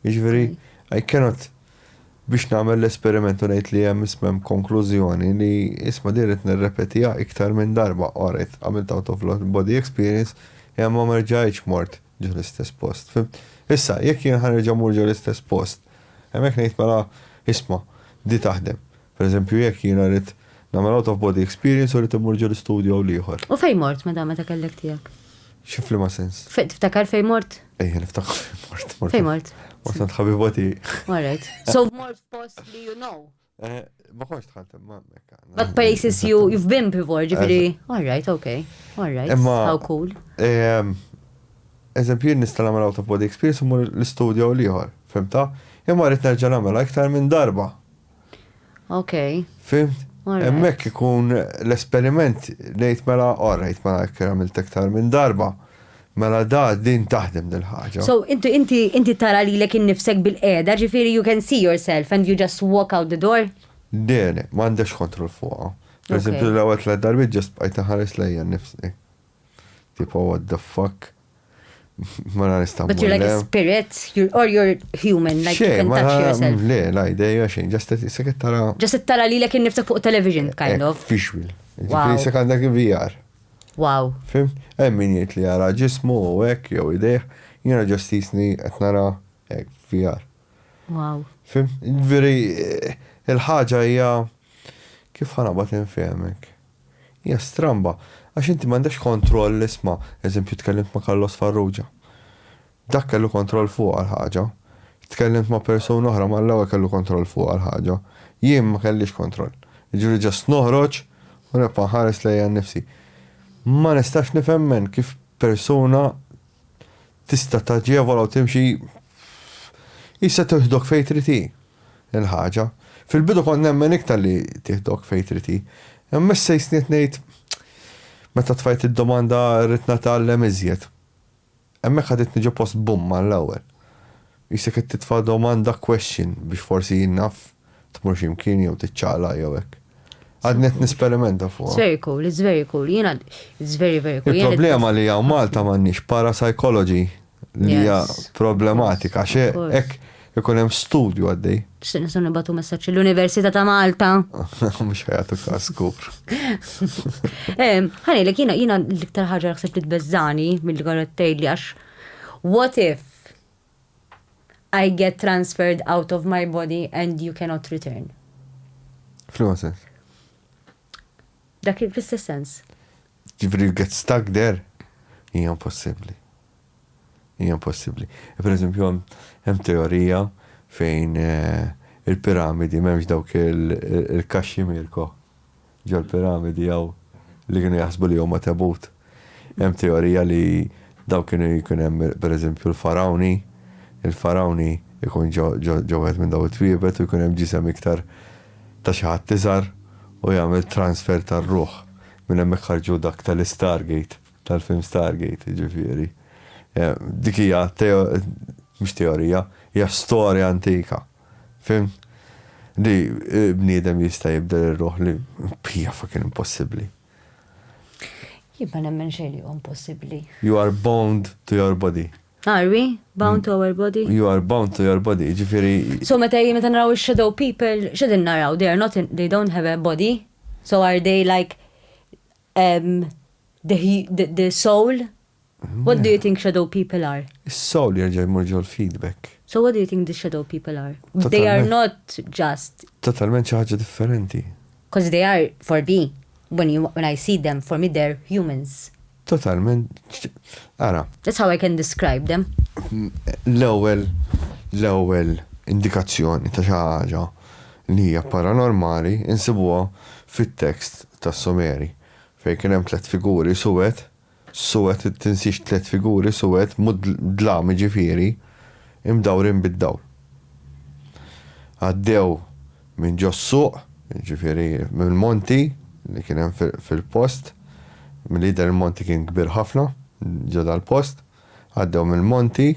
Jiġifieri, I cannot biex nagħmel l-esperiment u ngħid li hemm ismem konklużjoni li isma' diret nirrepetija iktar minn darba qoret għamilt out of body experience imma ma rġajtx mort ġo l-istess post. Issa, jekk jien ħanerġa' mur ġo l-istess post, hemmhekk ngħid mela isma' di taħdem. Pereżempju jekk jien rrid nagħmel out of body experience u rrid immur ġo l-istudju ieħor. U fejn mort meta kellek tiegħek? Xifli ma sens. Tiftakar fej mort? Niftakar fej mort. Fej mort? Mort ħabiboti. All right. So mort post li you know. Ma konx tħantem ma' mekka. But places you've been before, ġifiri. All right, okay. All right. How cool. Eżempju, nista' nagħmel out of body experience u l-istudio liħor, fimta? Imma rrid nerġa' nagħmel iktar minn darba. Okay. Fimt? Hemmhekk ikun l-esperiment ngħid mela orrejt mela jekk għamilt iktar minn darba. Mela din taħdem dil-ħaġa. So inti tara lilek innifsek bil-qiegħda, ġifieri you can see yourself and you just walk out the door? Dene, m'għandekx kontroll fuqha. Per eżempju l-ewwel tliet darbiet ġast bqajt ħares lejja nnifsi. Tipo what the fuck? Ma nista' But you're like a spirit, you're human, like you can touch yourself. Le, la idea xejn, ġast tara. Ġast tara lilek innifsek fuq television, kind of. Visual. Wow. Ġifieri għandek VR. Wow. Fim? Min jiet li jara ġismu u hekk jew idejh, jiena ġast jisni qed nara hekk VR. Wow. Fim? Veri il-ħaġa hija kif ħanabad infehmek. Hija stramba. Għax inti m'għandekx kontroll isma', eżempju tkellimt ma' Carlos Farrugia. Dak kellu kontroll fuq għal-ħaġa. Tkellimt ma' persuna oħra ma' l-ewwel kellu kontroll fuq għal-ħaġa. Jien ma kellix kontroll. Jiġri ġast noħroġ u nibqa' ħares lejja nnifsi. Ma nistax nifhem kif persuna tista' taġevola u timxi issa tieħdok fejn triti il-ħaġa. Fil-bidu kont nemmen iktar li tieħdok fejn triti. Imma issa jsniet ngħid meta tfajt id-domanda rrid natgħallem iżjed. Hemmhekk ħadet niġi post bumma l-ewwel. Issa qed titfa' domanda question biex forsi jinnaf tmur x'imkien jew tiċċaqla jew hekk. Għadnet nisperimenta fuq. It's very cool, it's very cool. It's very, very cool. Il-problema li għaw Malta m'għandniex parapsychology li hija problematika. Hekk ikun hemm studju għaddej. Nistgħu nibgħatu messaġġ l-Università ta' Malta. Mhux ħajatu każ skupr. Ħanejlek jiena l-iktar ħaġa ħseb li tbeżżani milli konet tgħidli għax what if I get transferred out of my body and you cannot return? F'liema sens? Dak il-fl-istess sens. Ġifri you get stuck there? Hija impossibbli. Hija impossibbli. Per eżempju hemm teorija fejn il-piramidi m'hemmx dawk il-kaxxi mirko. Ġew il-piramidi jew li kienu jaħsbu li huma tabut. Hemm teorija li dawk kienu jkun hemm pereżempju l-farawni. Il-farawni jkun ġew minn daw it-twiebet u jkun hemm ġisem iktar ta' xi ħadd iżgħar u jagħmel transfer tar-ruħ minn hemmhekk ħarġu dak tal-Stargate, tal-film Stargate, ġifieri. Dik hija mhux teorija, hija storja antika. Fim? Li bniedem jista' jibdel ir-ruħ li hija fucking impossibbli. Jibba nemmen xejn li huwa impossibbli. You are bound to your body. Are we? Bound to our body? You are bound to your body, ġifieri. So meta naraw shadow people, x'edin naraw? They don't have a body. So are they like the soul? What do you think shadow people are? Is-soul jerġa' jmorġu l-feedback. So what do you think the shadow people are? They are not just totalment xi ħaġa differenti. Because they are for me. When I see them, for me they're humans. Totalment. Ara. That's how I can describe them. L-ewwel indikazzjoni ta' xi ħaġa li hija paranormali insibuha fit-tekst tas-Sumeri fejn kien hemm tliet figuri suwed tinsix tliet figuri suwed mudlami ġifieri imdawrin bid-dawl. Għaddew minn ġo s-suq, ġifieri mill-monti li kien hemm fil-post. Mill-lider il-monti kien kbir ħafna, ġoda l-post, għaddew mill-monti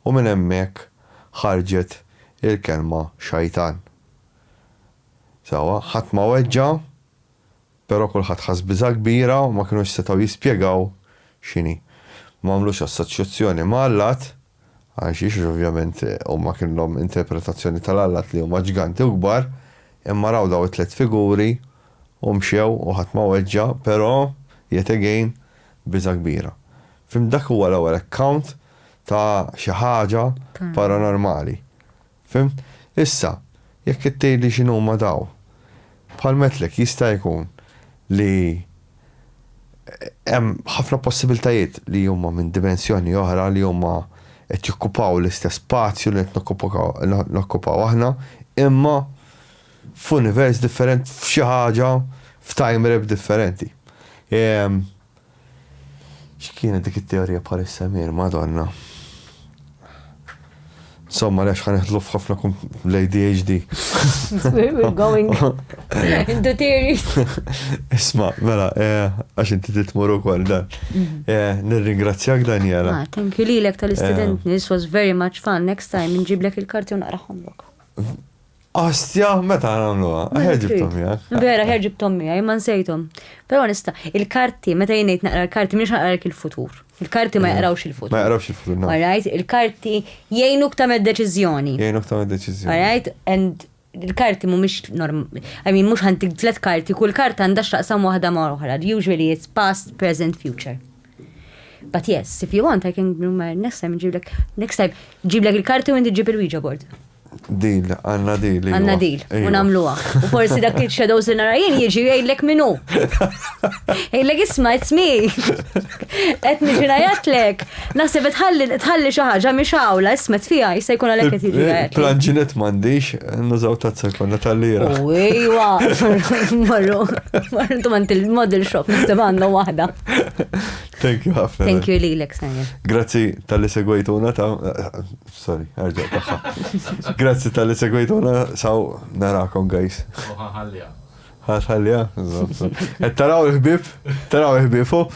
u minn hemmhekk ħarġet il-kelma xajtan. Sawa, ħadd ma weġġa, però kulħadd ħass biża' kbira u ma kinux setgħu jispjegaw x'inhi. Ma għamlux assoċjazzjoni ma' Allat, għax ovvjament huma kienhom interpretazzjoni tal-Allat li huma ġganti u kbar, imma raw daw it-tliet figuri u mxew u ħadd ma weġġa, però yet again biża' kbira. Fim dak huwa l-ewwel account ta' xi ħaġa paranormali. Fim? Issa, jekk ittejli x'inhuma daw. Bħal metlek jista' jkun li hemm ħafna possibiltajiet li huma minn dimensjoni oħra li huma qed jokkupaw l-istess spazju li qed nokkupaw aħna, imma f'univers differenti, f'xi ħaġa, f'time rep differenti. X'kienet dik it-teorija bħalissa mir, Madonna. Insomma, lex ħaneħdlu f'ħafna l-ADHD. We're going into theories. Isma, mela, għax inti titmuru kol dan. Nirringrazzjak, Daniela. Thank you lilek tal-istudent. This was very much fun. Next time nġiblek il-karti u naqraħom lok. Astja, meta għamluha? Ħerġibtom miegħek. Vera, ħerġibtom miegħek, ma nsejthom. Però nista, il-karti, meta jgħid naqra l-karti, mhix naqralek il-futur. Il-karti ma jaqrawx il-futur. Ma jaqrawx il-futur, no. Alright, il-karti jgħinuk tagħmel deċiżjoni. Jgħinuk tagħmel deċiżjoni. Alright, and il-karti mhumiex mhux ħantik 3 karti, kull karta għandha x'taqsam waħda ma' oħra. Usually it's past, present, future. But yes, if you want, I can next time ġiblek il-karti u inti ġib il-Ouija board. Deal, għanna deal. Għanna deal, u namluwa. U forsi dak il-shadows li narajin jieġi jgħidlek minu. Jgħidlek isma, it's me. Etni ġinajatlek. Nasib tħalli xaħġa mi xawla, ismet fija, jista jkun għalek jgħid jgħidlek. Planġinet mandiġ, nużaw tazza jkonna tal-lira. U ejwa, marru tumant il-model shop, nistab għanna wahda. Thank you, ħafna. Thank you lilek, Sayan. Grazzi tal-li segwejtuna sorry, arġa taħħa. Grazzi tal-li segwejtuna, saw narakom, guys. Ħallja. Ħallja. Taraw il-ħbib, fu.